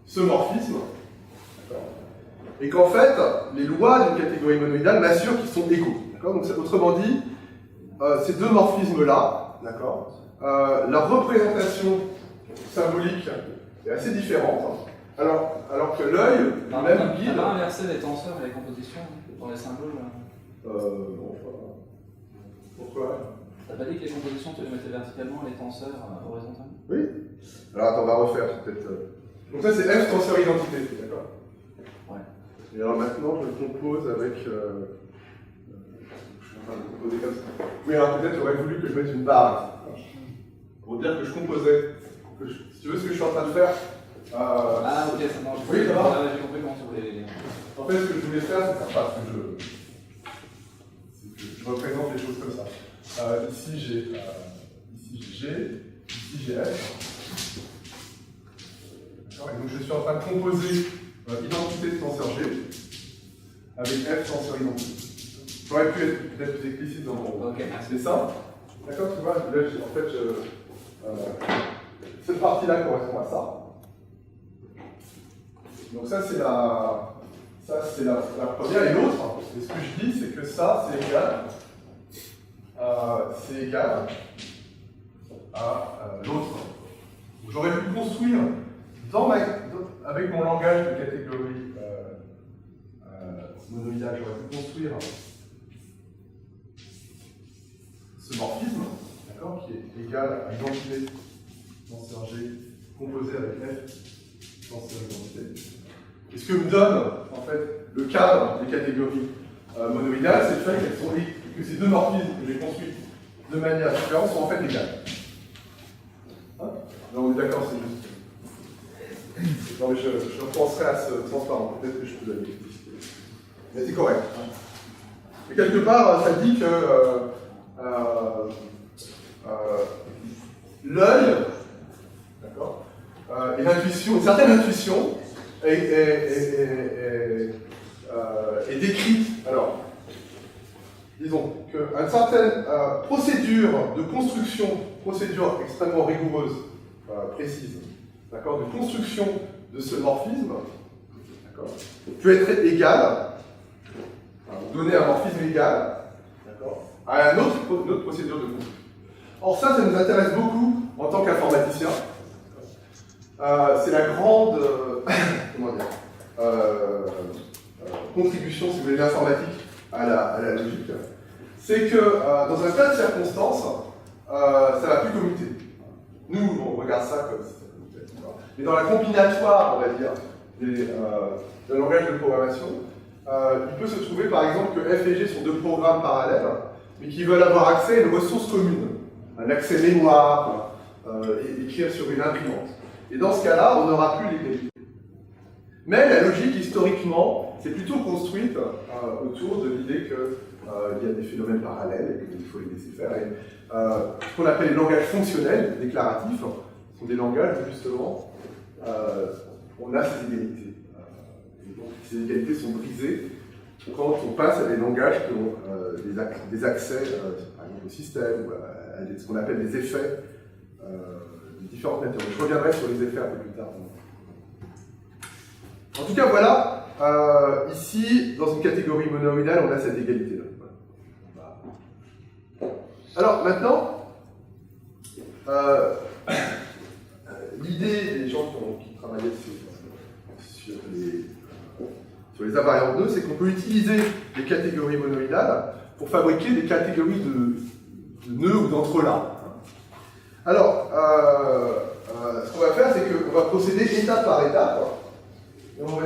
ce morphisme, et qu'en fait, les lois d'une catégorie monoïdale m'assurent qu'ils sont égaux. Donc, autrement dit, ces deux morphismes-là, la représentation symbolique est assez différente, alors que l'œil, même guide. Tu n'as pas inversé les tenseurs et les compositions pour les symboles? Non, pourquoi? T'as pas dit que les compositions, tu les mettais verticalement et les tenseurs horizontalement? Oui. Alors attends, on va refaire peut-être. Donc ça c'est F tenseur identité, d'accord? Ouais. Et alors maintenant je le compose avec. Je suis en train de le composer comme ça. Oui, alors peut-être j'aurais voulu que je mette une barre pour dire que je composais. Si tu veux ce que je suis en train de faire. Ah ok, ça marche. Oui, ça va. J'ai compris comment tu voulais. En fait, ce que je voulais faire, c'est faire parce que je représente les choses comme ça. Ici j'ai G, ici j'ai F. Et donc je suis en train de composer identité de tenseur G avec F tenseur identité. J'aurais pu être peut-être plus explicite dans mon dessin. D'accord, tu vois, là, en fait, cette partie-là correspond à ça. Donc ça, c'est la première. Et l'autre, et ce que je dis, c'est que ça, c'est égal à l'autre. J'aurais pu construire avec mon langage de catégorie monoïdale, j'aurais pu construire ce morphisme, d'accord, qui est égal à identité tenseur G composé avec F tenseur identité. Et ce que me donne en fait le cadre des catégories monoïdales, c'est le fait que ces deux morphismes que j'ai construits de manière différente sont en fait égales. Hein? Là, on est d'accord, c'est juste. Non mais je repenserai à ce transparent, peut-être que je peux donner. Mais c'est correct. Et quelque part, ça dit que l'œil, d'accord, et l'intuition, une certaine intuition est décrite. Alors, disons qu'une certaine procédure de construction, procédure extrêmement rigoureuse, précise, d'accord, de construction de ce morphisme, d'accord, peut être égale, donner un morphisme égal, d'accord, à une autre procédure de construction. Or ça nous intéresse beaucoup en tant qu'informaticien. C'est la grande contribution, si vous voulez, de l'informatique à la logique. C'est que dans un tas de circonstances, ça ne va plus commiter. Nous, on regarde ça comme si ça commutait. Mais dans la combinatoire, on va dire, d'un langage de programmation, il peut se trouver par exemple que F et G sont deux programmes parallèles, mais qui veulent avoir accès à une ressource commune, un accès mémoire, et écrire sur une imprimante. Et dans ce cas-là, on n'aura plus l'égalité. Mais la logique, historiquement, s'est plutôt construite autour de l'idée qu'il y a des phénomènes parallèles et qu'il faut les laisser faire. Et, ce qu'on appelle les langages fonctionnels, déclaratifs, sont des langages où justement on a ces égalités. Et donc ces égalités sont brisées quand on passe à des langages qui ont des accès par exemple, au système, ou à ce qu'on appelle des effets de différentes natures. Je reviendrai sur les effets un peu plus tard. En tout cas, voilà, ici, dans une catégorie monoïdale, on a cette égalité-là. Voilà. Alors, maintenant, l'idée des gens qui travaillaient sur les invariants de nœuds, c'est qu'on peut utiliser les catégories monoïdales pour fabriquer des catégories de nœuds ou d'entrelacs. Alors, ce qu'on va faire, c'est qu'on va procéder étape par étape. Et on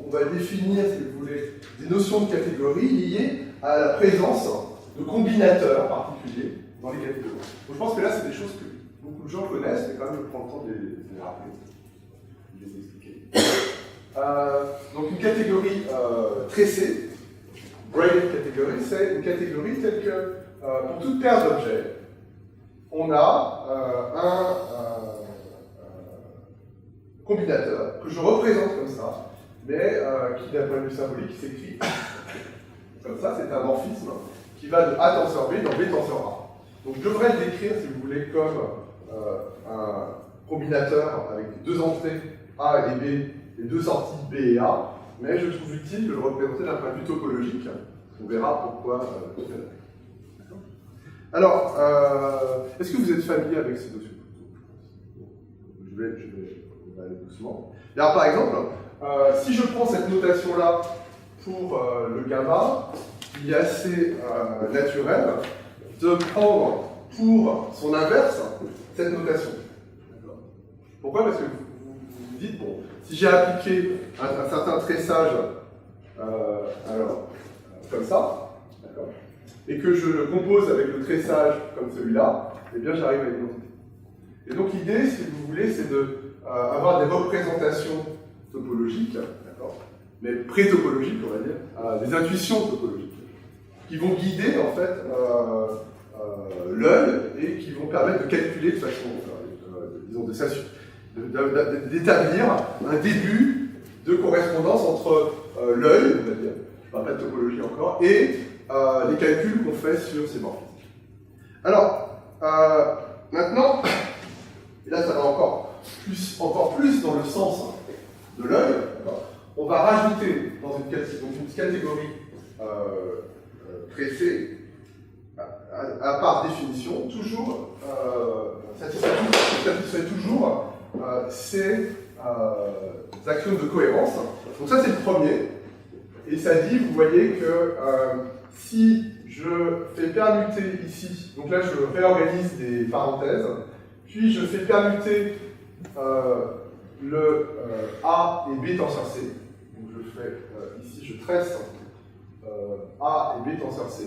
va définir, si vous voulez, des notions de catégories liées à la présence de combinateurs particuliers dans les catégories. Donc, je pense que là, c'est des choses que beaucoup de gens connaissent, mais quand même, je prends le temps de les rappeler, de les expliquer. Donc, une catégorie tressée, braided category, c'est une catégorie telle que, pour toute paire d'objets, on a un combinateur que je représente comme ça, mais qui, d'un point de vue symbolique, s'écrit comme ça. C'est un morphisme qui va de A tenseur B dans B tenseur A. Donc je devrais le décrire, si vous voulez, comme un combinateur avec deux entrées A et B et deux sorties B et A, mais je trouve utile de le représenter d'un point de vue topologique. On verra pourquoi tout à l'heure. Alors, est-ce que vous êtes familier avec ces notions? Je vais aller doucement. Et alors, par exemple, si je prends cette notation-là pour le gamma, il est assez naturel de prendre pour son inverse cette notation. Pourquoi? Parce que vous vous dites, bon, si j'ai appliqué un certain tressage, comme ça, d'accord, et que je le compose avec le tressage comme celui-là, eh bien j'arrive à l'identité. Et donc l'idée, si vous voulez, c'est d'avoir des représentations topologiques, d'accord, mais pré-topologiques, on va dire, des intuitions topologiques, qui vont guider en fait l'œil et qui vont permettre de calculer de façon, disons, d'établir un début de correspondance entre l'œil, on va dire, je ne parle pas de topologie encore, et les calculs qu'on fait sur ces morphismes. Alors, maintenant, et là ça va encore plus dans le sens de l'œil, on va rajouter dans une catégorie tracée, par définition, toujours, satisfait toujours ces axiomes de cohérence. Donc ça c'est le premier, et ça dit, vous voyez que si je fais permuter ici, donc là je réorganise des parenthèses, puis je fais permuter le A et B tenseur C, donc je fais ici, je tresse A et B tenseur C.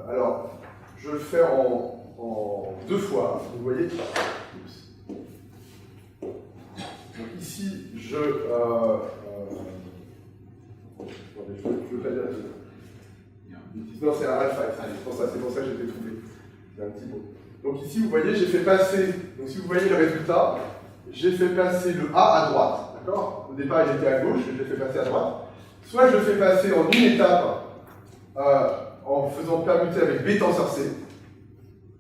Alors, je le fais en deux fois, vous voyez. Donc ici, je veux pas dire. Non, c'est un alpha, c'est pour ça que j'ai été trouvé. C'est un petit mot. Donc ici, vous voyez, j'ai fait passer, donc si vous voyez le résultat, j'ai fait passer le A à droite, d'accord? Au départ, il était à gauche, je l'ai fait passer à droite. Soit je le fais passer en une étape, en faisant permuter avec B tenseur C.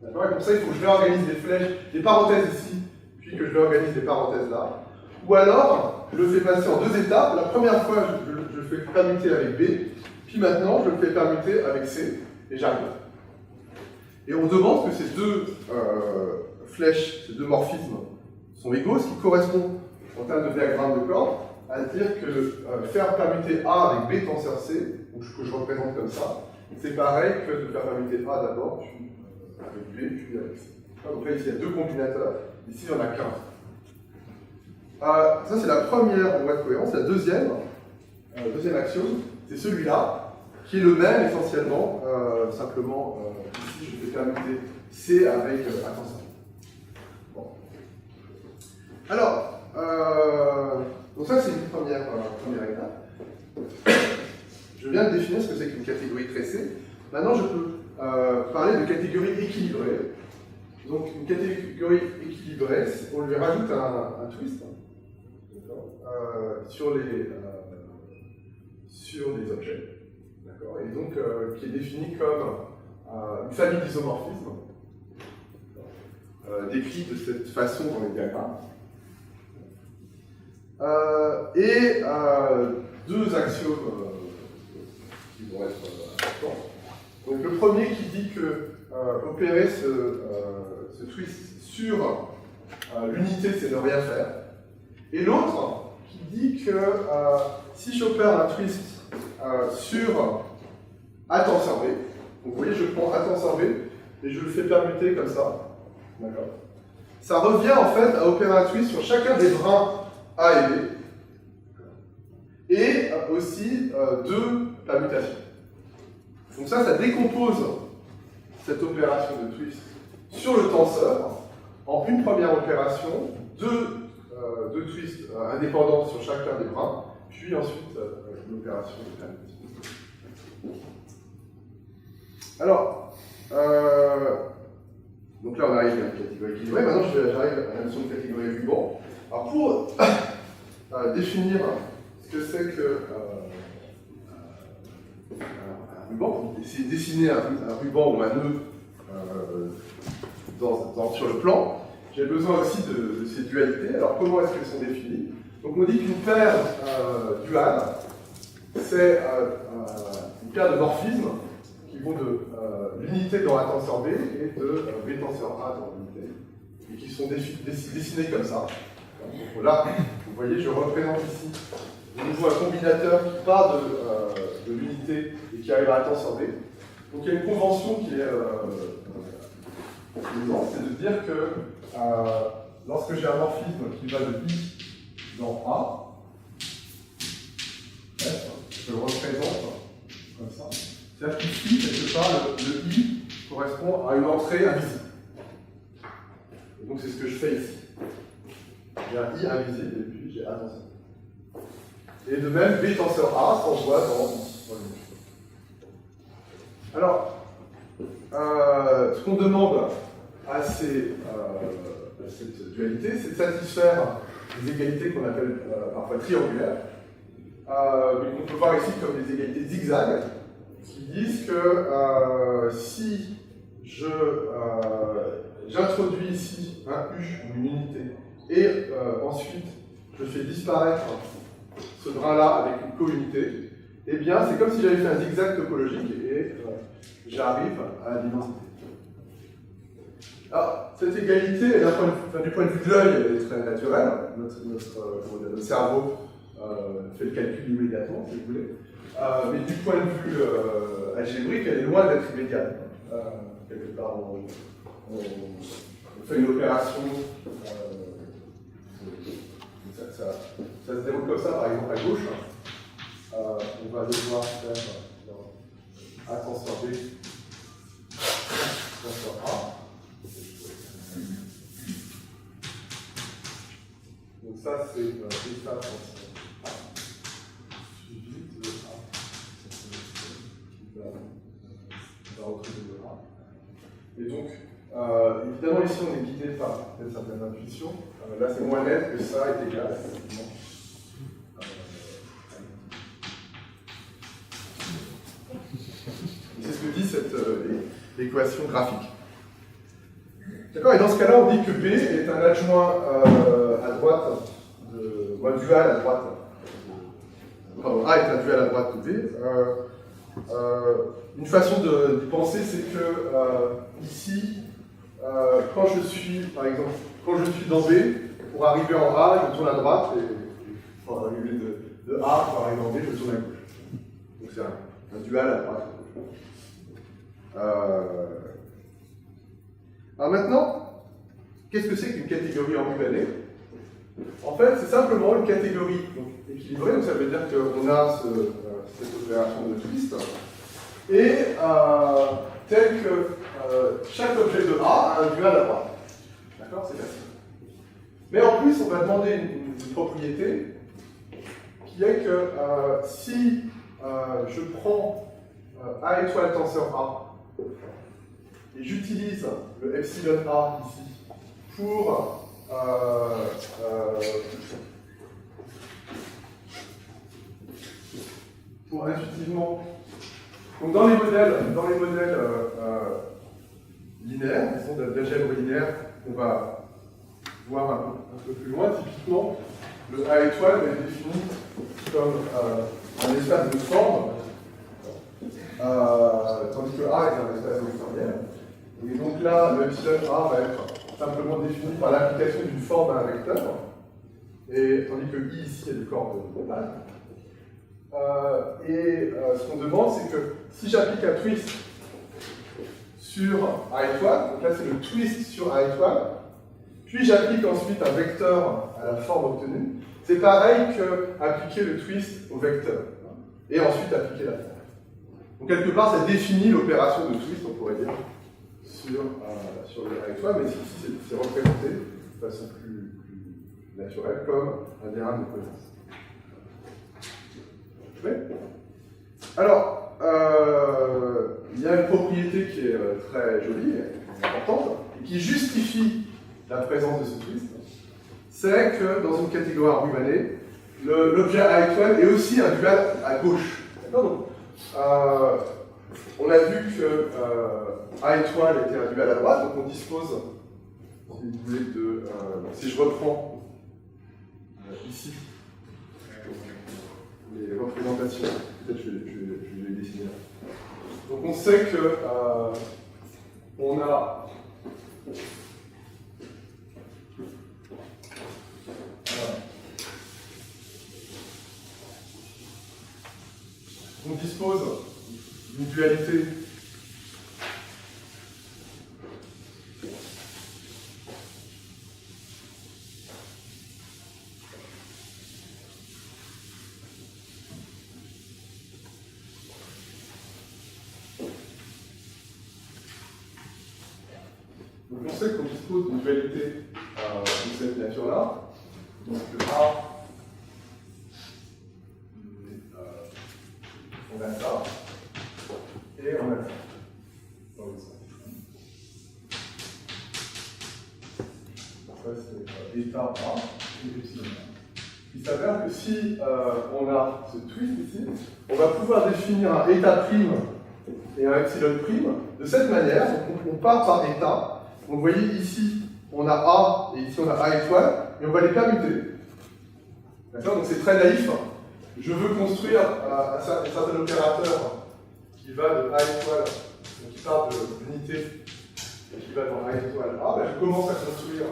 D'accord? Et pour ça, il faut que je réorganise les flèches, les parenthèses ici, puis que je réorganise les parenthèses là. Ou alors, je le fais passer en deux étapes. La première fois, je le fais permuter avec B, puis maintenant, je le fais permuter avec C, et j'arrive. Et on demande que ces deux flèches, ces deux morphismes, sont égaux, ce qui correspond, en termes de diagramme de cordes, à dire que faire permuter A avec B tenseur C, ou que je représente comme ça, c'est pareil que de faire permuter A d'abord, puis avec B, puis avec C. Donc là, ici, il y a deux combinateurs, ici, il n'y en a qu'un. Ça, c'est la première loi de cohérence. La deuxième axiome, c'est celui-là, qui est le même essentiellement, simplement, ici, je fais permuter C avec attention. Bon. Alors, donc ça, c'est une première étape. Je viens de définir ce que c'est qu'une catégorie tracée. Maintenant, je peux parler de catégorie équilibrée. Donc, une catégorie équilibrée, on lui rajoute un twist sur les objets. Et donc, qui est défini comme une famille d'isomorphismes, décrit de cette façon dans les diagrammes. Et deux axiomes qui vont être importants. Donc le premier qui dit que opérer ce twist sur l'unité, c'est ne rien faire. Et l'autre qui dit que si j'opère un twist sur A tenseur B, donc vous voyez, je prends A tenseur B et je le fais permuter comme ça. D'accord. Ça revient en fait à opérer un twist sur chacun des brins A et B. Et aussi deux permutations. Donc ça décompose cette opération de twist sur le tenseur en une première opération, deux twists indépendants sur chacun des brins, puis ensuite une opération de permutation. Alors, donc là on arrive à la catégorie équilibrée, maintenant j'arrive à la notion de catégorie ruban. Alors pour définir ce que c'est que un ruban, pour dessiner un ruban ou un nœud sur le plan, j'ai besoin aussi de ces dualités. Alors comment est-ce qu'elles sont définies? Donc on dit qu'une paire duale, c'est une paire de morphismes qui vont de l'unité dans A tenseur B et de B tenseur A dans l'unité, et qui sont dessinés comme ça. Donc là, vous voyez, je représente ici de nouveau un combinateur qui part de l'unité et qui arrive à A tenseur B. Donc il y a une convention qui est c'est de dire que lorsque j'ai un morphisme qui va de I dans A, je le représente comme ça. C'est-à-dire qu'ici, quelque part, le I correspond à une entrée invisible. Et donc c'est ce que je fais ici. J'ai un I invisible et puis j'ai A tenseur. Et de même, B tenseur A s'envoie dans le. Alors, ce qu'on demande à cette dualité, c'est de satisfaire des égalités qu'on appelle parfois triangulaires, mais qu'on peut voir ici comme des égalités zigzag, qui disent que si j'introduis ici un U ou une unité, et ensuite je fais disparaître ce brin-là avec une co-unité, eh bien c'est comme si j'avais fait un zigzag topologique et j'arrive à l'identité. Alors, cette égalité, du point de vue de l'œil, elle est très naturelle. Notre cerveau fait le calcul immédiatement, si vous voulez. Mais du point de vue algébrique, elle est loin d'être immédiate. Quelque part, on fait une opération, ça se déroule comme ça, par exemple à gauche. On va devoir faire ascenseur B, ascenseur A. Donc ça, c'est l'état ascenseur A, suivi de A, qui va retrouver le A. Et donc, évidemment, ici, on est guidé par une certaine intuition. Là, c'est moins net que ça est égal, effectivement. C'est ce que dit cette équation graphique. D'accord, et dans ce cas-là, on dit que B est un adjoint à droite, ou un dual à droite. Pardon, A est un dual à droite de B. Une façon de penser, c'est que ici, quand je suis, par exemple, quand je suis dans B, pour arriver en A, je tourne à droite, et pour arriver de A, pour arriver en B, je tourne à gauche. Donc c'est un dual à droite. Alors maintenant, qu'est-ce que c'est qu'une catégorie enrubanée? En fait, c'est simplement une catégorie équilibrée, donc ça veut dire qu'on a cette opération de twist, et tel que chaque objet de A a un dual à droite. D'accord, c'est facile. Mais en plus, on va demander une propriété qui est que si je prends A étoile tenseur A, et j'utilise le epsilon A ici pour intuitivement. Donc dans les modèles linéaires, disons d'algèbre linéaire, on va voir un peu plus loin. Typiquement, le A étoile est défini comme un espace de forme, tandis que A est un espace vectoriel. Et donc là, le epsilon A va être simplement défini par l'application d'une forme à un vecteur, et tandis que I ici est du corps global. Ce qu'on demande, c'est que si j'applique un twist sur A étoile, donc là c'est le twist sur A étoile, puis j'applique ensuite un vecteur à la forme obtenue, c'est pareil qu'appliquer le twist au vecteur, et ensuite appliquer la forme. Donc quelque part, ça définit l'opération de twist, on pourrait dire, sur le A étoile, mais ici c'est représenté de façon plus naturelle comme un diagramme de cohérence. Alors, il y a une propriété qui est très jolie et importante, et qui justifie la présence de ce twist, c'est que dans une catégorie enrubanée, l'objet A étoile est aussi un dual à gauche. Donc, on a vu que A étoile était un dual à droite, donc on dispose, si vous voulez, si je reprends ici les représentations, peut-être je vais les dessiner là. Donc on sait que on a on dispose d'une dualité donc on sait qu'on dispose d'une dualité de cette nature-là. Donc A, on a ça, et on a ça. ça c'est état A et epsilon A. Il s'avère que si on a ce twist ici, on va pouvoir définir un état prime et un epsilon prime de cette manière. Donc on part par état. Donc vous voyez ici, on a A et ici on a A étoile, et on va les permuter. D'accord? Donc c'est très naïf. Je veux construire un certain opérateur qui va de A étoile, donc qui part de l'unité et qui va dans A étoile A. Ben, je commence à construire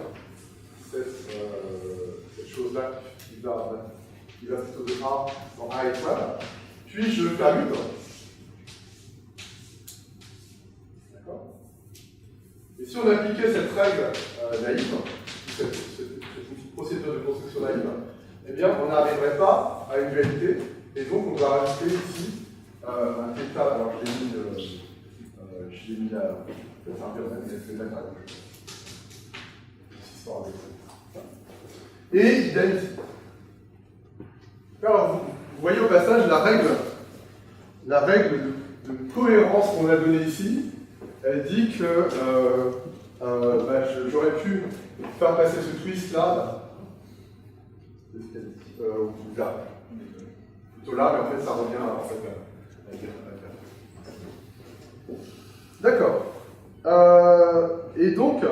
cette chose-là qui va plutôt de A dans A étoile. Puis je permute. D'accord? Et si on appliquait cette règle naïve, cette procédure de construction naïve, eh bien, on n'arriverait pas à une dualité, et donc on va rajouter ici un θ. Alors, j'ai mis la mettre à gauche. Et idem ici. Alors, vous voyez au passage la règle de cohérence qu'on a donnée ici, elle dit que j'aurais pu faire passer ce twist là. Là. Plutôt là, mais en fait ça revient en fait d'accord. Et donc,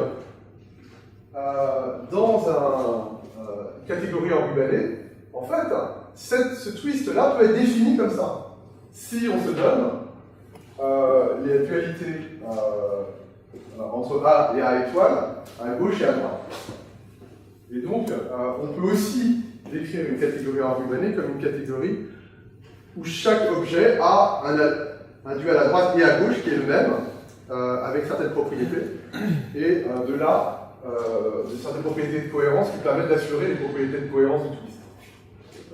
dans une catégorie enrubanée, en fait, ce twist-là peut être défini comme ça. Si on se donne les dualités entre A et A étoile, à gauche et à droite. Et donc, on peut aussi décrire une catégorie enrubanée comme une catégorie où chaque objet a un dual à droite et à gauche qui est le même, avec certaines propriétés, et de là, de certaines propriétés de cohérence qui permettent d'assurer les propriétés de cohérence du twist.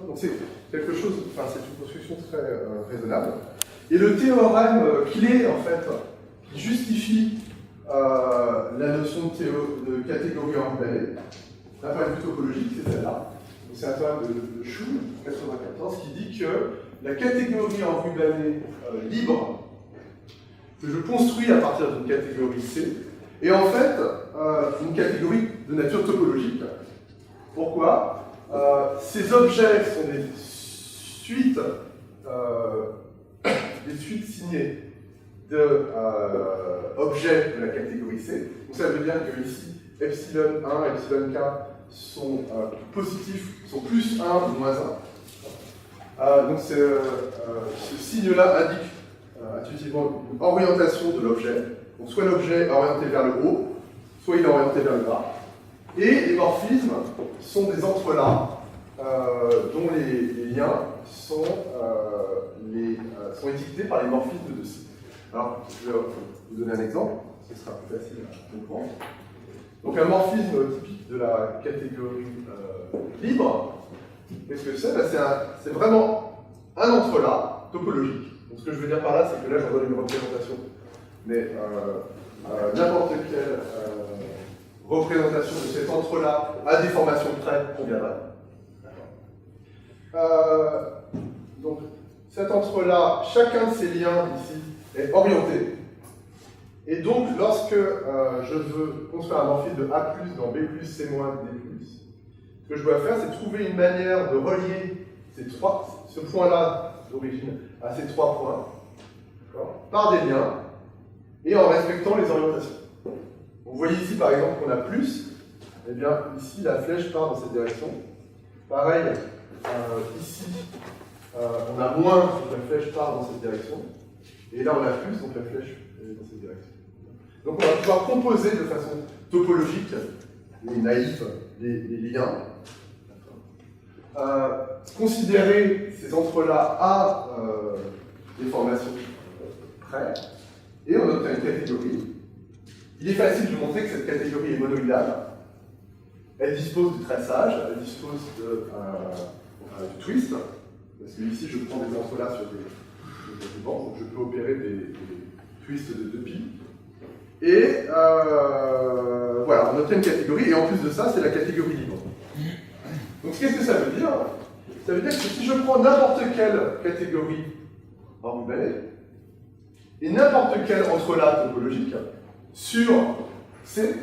Donc c'est quelque chose, enfin c'est une construction très raisonnable. Et le théorème clé, en fait, qui justifie la notion de catégorie enrubanée, d'un point de vue topologique, c'est celle-là. C'est un théorème de Schum, 94, qui dit que la catégorie enrubanée libre, que je construis à partir d'une catégorie C, est en fait une catégorie de nature topologique. Pourquoi? Ces objets sont des suites signées d'objets de la catégorie C. Donc ça veut dire que ici, epsilon 1 et epsilon k sont positifs, sont plus 1 ou moins 1. Donc ce signe-là indique intuitivement une orientation de l'objet. Donc soit l'objet est orienté vers le haut, soit il est orienté vers le bas. Et les morphismes sont des entrelacs dont les liens sont étiquetés par les morphismes de ci. Alors, je vais vous donner un exemple, ce sera plus facile à comprendre. Donc un morphisme typique de la catégorie libre, qu'est-ce que c'est? C'est vraiment un entrelac topologique. Donc ce que je veux dire par là, c'est que là, j'en donne une représentation. Mais n'importe quelle représentation de cet entrelac à des formations près conviendrait. Donc cet entrelac, chacun de ces liens ici est orienté. Et donc, lorsque je veux construire un morphisme de A+, dans B+, C-, D+, ce que je dois faire, c'est trouver une manière de relier ce point-là d'origine à ces trois points, par des liens, et en respectant les orientations. Vous voyez ici, par exemple, qu'on a plus, et bien ici, la flèche part dans cette direction. Pareil, ici, on a moins, donc la flèche part dans cette direction. Et là, on a plus, donc la flèche est dans cette direction. Donc on va pouvoir composer de façon topologique et naïve les liens. Considérer ces entrelacs à des formations près, et on obtient une catégorie. Il est facile de montrer que cette catégorie est monoïdale. Elle dispose du traçage, elle dispose du twist, parce que ici je prends des entrelacs sur des bancs, donc je peux opérer des twists de 2 pi. Et voilà, on obtient une catégorie, et en plus de ça, c'est la catégorie libre. Donc qu'est-ce que ça veut dire? Ça veut dire que si je prends n'importe quelle catégorie enrubanée, et n'importe quel entrelac topologique sur C,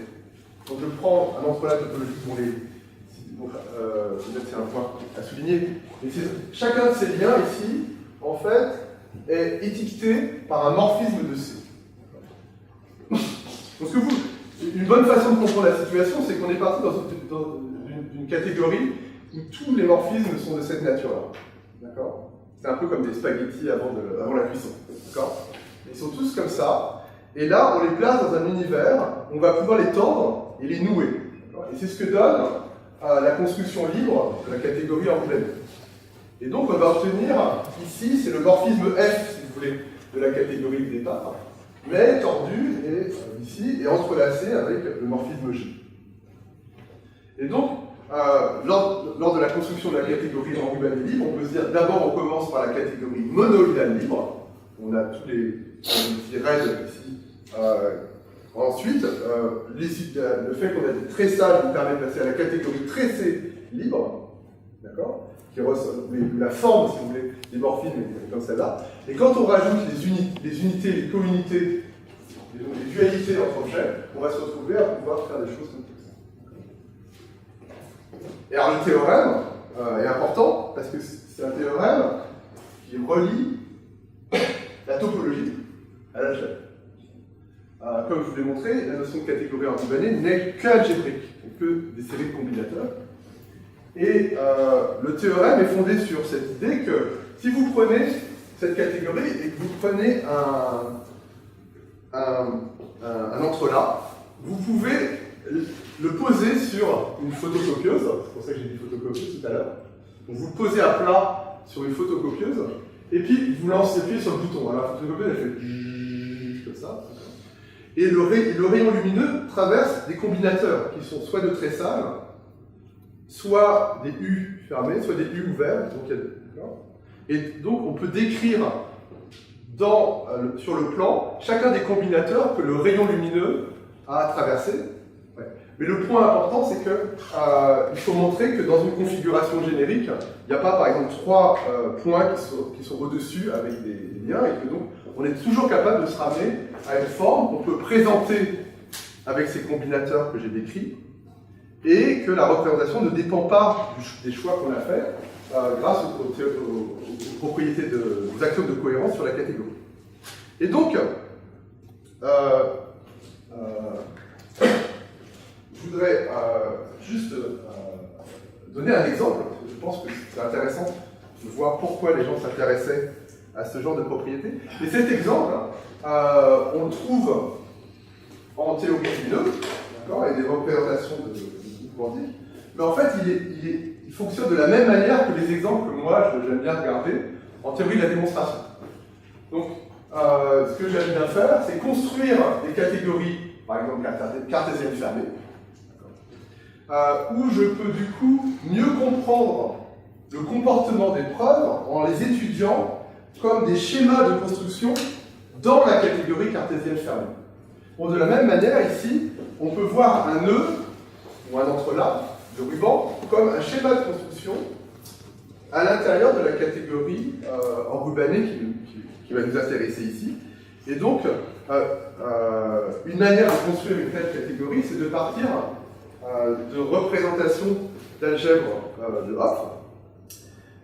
Donc je prends un entrelac topologique pour peut-être c'est un point à souligner. Mais chacun de ces liens ici, en fait, est étiqueté par un morphisme de C. Donc une bonne façon de comprendre la situation, c'est qu'on est parti dans une catégorie où tous les morphismes sont de cette nature-là. D'accord? C'est un peu comme des spaghettis avant la cuisson. D'accord? Ils sont tous comme ça. Et là, on les place dans un univers, on va pouvoir les tendre et les nouer. Et c'est ce que donne la construction libre de la catégorie enroulée. Et donc, on va obtenir, ici, c'est le morphisme F, si vous voulez, de la catégorie de départ, mais tordu, et ici, et entrelacé avec le morphisme J. Et donc, lors de la construction de la catégorie enrubanée libre, on peut se dire, d'abord, on commence par la catégorie monoïdale libre. On a tous les petits raids ici. Ensuite, le fait qu'on a des tressages nous permet de passer à la catégorie tressée libre, d'accord, qui ressemble la forme, si vous voulez, des morphismes est comme celle-là. Et quand on rajoute les unités, les co-unités, les dualités entre objets, on va se retrouver à pouvoir faire des choses comme ça. Et alors le théorème est important parce que c'est un théorème qui relie la topologie à l'algèbre. Comme je vous l'ai montré, la notion de catégorie enrubanée n'est qu'algébrique, que des séries de combinateurs. Et le théorème est fondé sur cette idée que si vous prenez cette catégorie et que vous prenez un entrelac, vous pouvez le poser sur une photocopieuse, c'est pour ça que j'ai dit photocopieuse tout à l'heure. Donc vous le posez à plat sur une photocopieuse, et puis vous lancez appuyez sur le bouton. Alors la photocopieuse elle fait comme ça. Et le rayon lumineux traverse des combinateurs qui sont soit de tressage, soit des U fermés, soit des U ouverts. Et donc on peut décrire sur le plan chacun des combinateurs que le rayon lumineux a traversé. Ouais. Mais le point important, c'est qu'il faut montrer que dans une configuration générique, il n'y a pas par exemple 3 points qui sont au-dessus avec des liens, et que donc on est toujours capable de se ramener à une forme qu'on peut présenter avec ces combinateurs que j'ai décrits, et que la représentation ne dépend pas des choix qu'on a faits grâce aux propriétés aux axiomes de cohérence sur la catégorie. Et donc, je voudrais juste donner un exemple, parce que je pense que c'est intéressant de voir pourquoi les gens s'intéressaient à ce genre de propriétés. Et cet exemple, on le trouve en théorie du nœud, d'accord, et des représentations de groupes quantiques, mais en fait, il fonctionne de la même manière que les exemples que moi, j'aime bien regarder en théorie de la démonstration. Donc, ce que j'aime bien faire, c'est construire des catégories, par exemple cartésiennes fermées, où je peux du coup mieux comprendre le comportement des preuves en les étudiant comme des schémas de construction dans la catégorie cartésienne fermée. Bon, de la même manière, ici, on peut voir un nœud ou un entrelac de ruban comme un schéma de construction à l'intérieur de la catégorie enrubanée qui va nous intéresser ici. Et donc, une manière de construire une telle catégorie, c'est de partir de représentations d'algèbre de Hopf.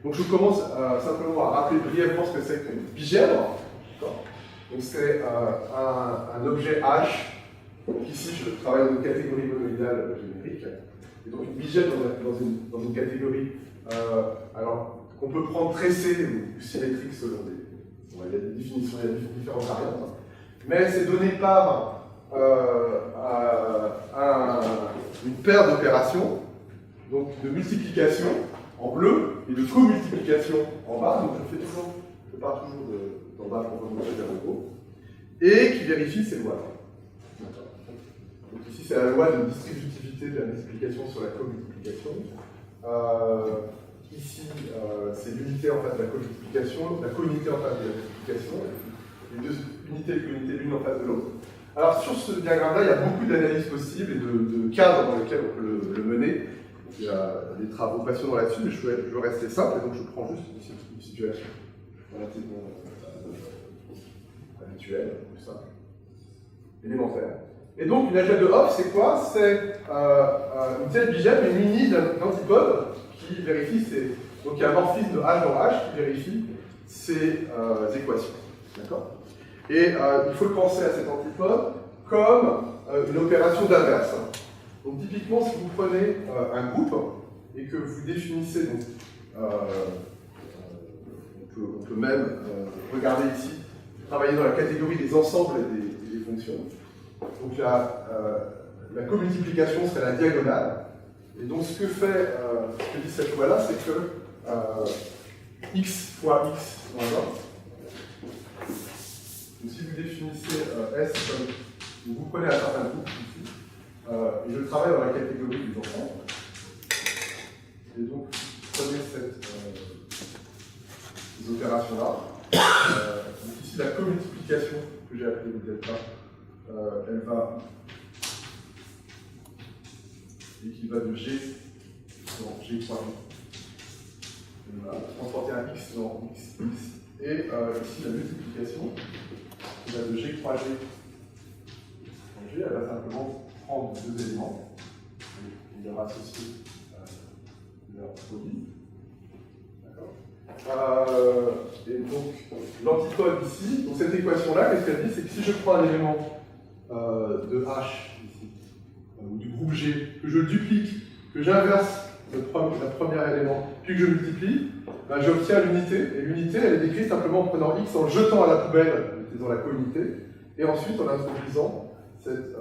Donc je commence simplement à rappeler brièvement ce que c'est qu'une bigèbre. Donc c'est un objet H. Donc ici je travaille dans une catégorie monoïdale générique. Et donc une bigèbre dans une catégorie alors qu'on peut prendre tressée ou symétrique selon il y a des définitions, il y a différentes variantes. Mais c'est donné par une paire d'opérations, donc de multiplication en bleu et de co-multiplication en bas. Donc je pars toujours d'en bas pour remonter vers le haut, et qui vérifie ces lois. Donc ici c'est la loi de distributivité de la multiplication sur la co-multiplication. Ici c'est l'unité en face de la co-multiplication, la co-unité en face de la multiplication, les deux unités et co-unités l'une en face de l'autre. Alors sur ce diagramme-là, il y a beaucoup d'analyses possibles et de cadres dans lesquels on peut le mener. Il y a des travaux passionnants là-dessus, mais je veux rester simple, et donc je prends juste une situation relativement habituelle, plus simple, élémentaire. Et donc une algèbre de Hopf, c'est quoi? C'est une telle bigette, mais munie d'un antipode qui vérifie ces... Donc il y a un morphisme de H dans H qui vérifie ces équations. D'accord? Et il faut penser à cet antipode comme une opération d'inverse. Donc typiquement, si vous prenez un groupe et que vous définissez, donc, on peut même regarder ici, travailler dans la catégorie des ensembles et des fonctions. Donc la comultiplication serait la diagonale. Et donc ce que dit cette loi-là, c'est que x fois x moins 1. Donc si vous définissez S comme vous prenez un certain groupe ici, et je travaille dans la catégorie des ensembles. Et donc, prenez ces opérations-là. Donc ici, la comultiplication que j'ai appelée le delta, elle va équivaut de G dans G fois G. On va transporter un X dans X. Et ici, la multiplication, qui va de G croix G dans G, elle va simplement prendre deux éléments et leur associer leur produit. D'accord. Et donc, l'antipode ici, donc cette équation-là, qu'est-ce qu'elle dit? C'est que si je prends un élément de H, ici, ou du groupe G, que je le duplique, que j'inverse le premier élément, puis que je multiplie, ben, j'obtiens l'unité. Et l'unité, elle est décrite simplement en prenant X, en le jetant à la poubelle, en utilisant la co-unité, et ensuite en introduisant cet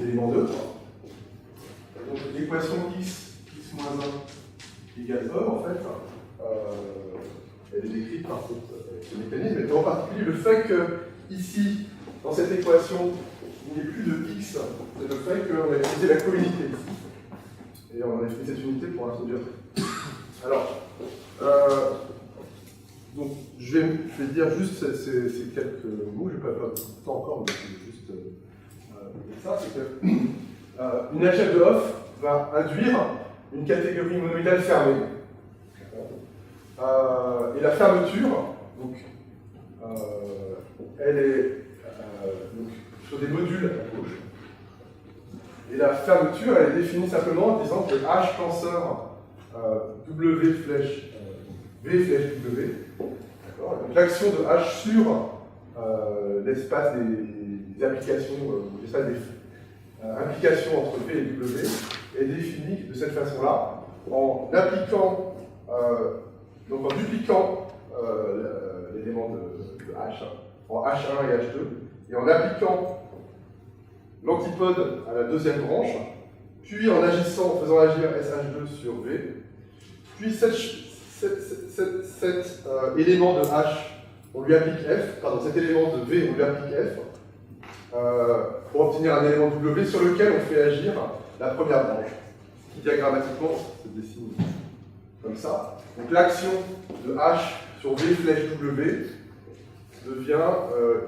élément 2. Donc l'équation x moins 1 égale E, en fait, elle est décrite par ce mécanisme, et en particulier le fait que, ici, dans cette équation, il n'y ait plus de x, c'est le fait qu'on a utilisé la co-unité ici. Et on a utilisé cette unité pour introduire. Alors, donc, je vais dire juste ces quelques mots, je ne vais pas faire tout le temps encore, mais c'est juste ça, c'est que une algèbre de Hopf va induire une catégorie monoïdale fermée. Et la fermeture, donc, elle est donc, sur des modules à gauche. Et la fermeture, elle est définie simplement en disant que H tenseur W flèche V flèche W. Donc l'action de H sur l'espace des applications, l'espace des implications entre V et W est définie de cette façon-là, en appliquant, donc en dupliquant l'élément de H, en H1 et H2, et en appliquant l'antipode à la deuxième branche, puis en faisant agir SH2 sur V, puis cet élément de H, on lui applique F, pardon, cet élément de V, on lui applique F, pour obtenir un élément W sur lequel on fait agir la première branche, qui diagrammatiquement se dessine comme ça. Donc l'action de H sur V flèche W devient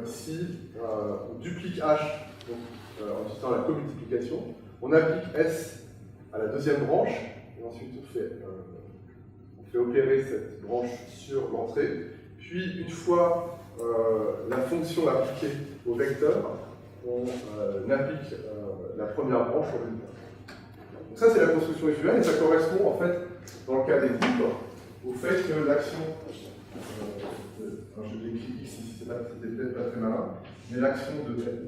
ici, on duplique H donc, en utilisant la commultiplication, on applique S à la deuxième branche, et ensuite on fait opérer cette branche sur l'entrée, puis une fois la fonction appliquée au vecteur, on applique la première branche au vecteur. Donc ça c'est la construction usuelle, et ça correspond en fait, dans le cas des groupes, au fait que l'action, je l'écris ici, c'était peut-être pas très malin, mais l'action de L,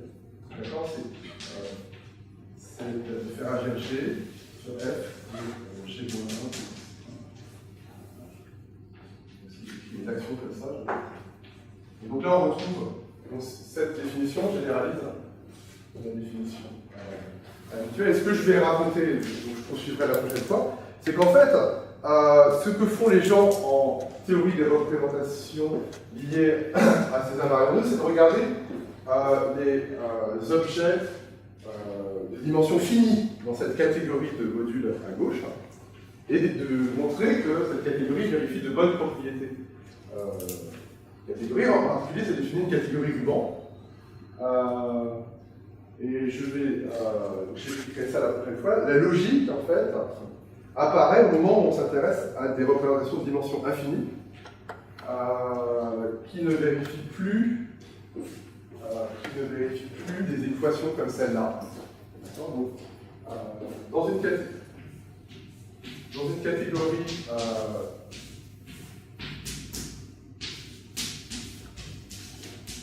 d'accord, c'est de faire agir G sur F, G moins 1. Une action comme ça. Et donc là, on retrouve cette définition généralise la définition habituelle. Et ce que je vais raconter, donc je poursuivrai la prochaine fois, c'est qu'en fait, ce que font les gens en théorie des représentations liées à ces invariants, c'est de regarder les objets de dimension finie dans cette catégorie de modules à gauche, et de montrer que cette catégorie vérifie de bonnes propriétés. Catégorie, en particulier, c'est définir une catégorie ruban. Et j'expliquerai ça la prochaine fois. La logique, en fait, apparaît au moment où on s'intéresse à des représentations de dimension infinie qui ne vérifient plus qui ne vérifie plus des équations comme celle-là. Donc, dans une catégorie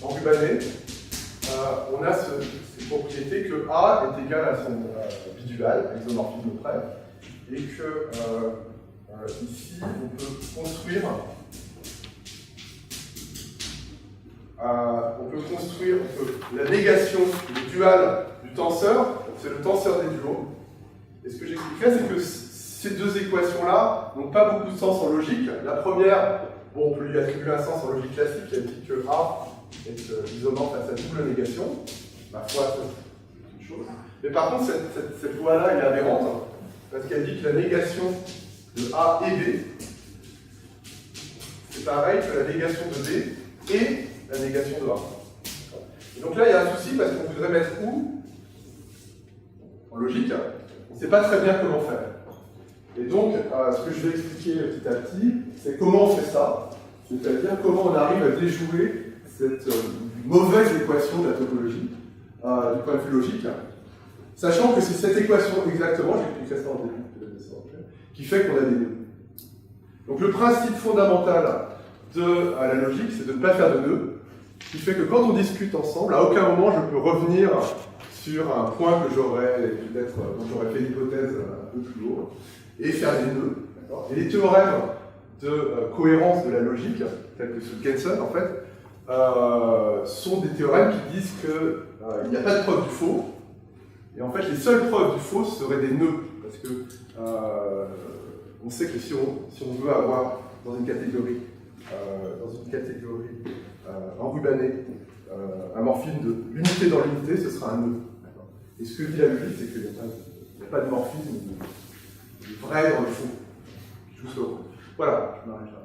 enrubanné, on a cette propriété que A est égal à son bidual, isomorphisme près, et que ici on peut construire la négation du dual du tenseur, c'est le tenseur des duaux. Et ce que j'expliquerai, c'est que ces deux équations-là n'ont pas beaucoup de sens en logique. La première, bon, on peut lui attribuer un sens en logique classique, elle dit que A est isomorphe à sa double négation. Ma foi, c'est une chose. Mais par contre, cette loi-là est aberrante, parce qu'elle dit que la négation de A et B, c'est pareil que la négation de B et la négation de A. Et donc là, il y a un souci, parce qu'on voudrait mettre où en logique, on ne sait pas très bien comment faire. Et donc, ce que je vais expliquer petit à petit, c'est comment on fait ça, c'est-à-dire comment on arrive à déjouer cette mauvaise équation de la topologie, du point de vue logique, sachant que c'est cette équation exactement, j'expliquerai ça en début, qui fait qu'on a des nœuds. Donc le principe fondamental de la logique, c'est de ne pas faire de nœuds, qui fait que quand on discute ensemble, à aucun moment je peux revenir sur un point que j'aurais, peut-être, dont j'aurais fait l'hypothèse un peu plus haut, et faire des nœuds. Et les théorèmes de cohérence de la logique, tels que ceux de Gensen, en fait, sont des théorèmes qui disent qu'il n'y a pas de preuve du faux, et en fait les seules preuves du faux seraient des nœuds, parce que on sait que si on veut avoir dans une catégorie enrubanée un morphisme de l'unité dans l'unité, ce sera un nœud. Et ce que dit la logique, c'est qu'il n'y a pas de morphisme de vrai dans le faux. Voilà, je m'arrête là.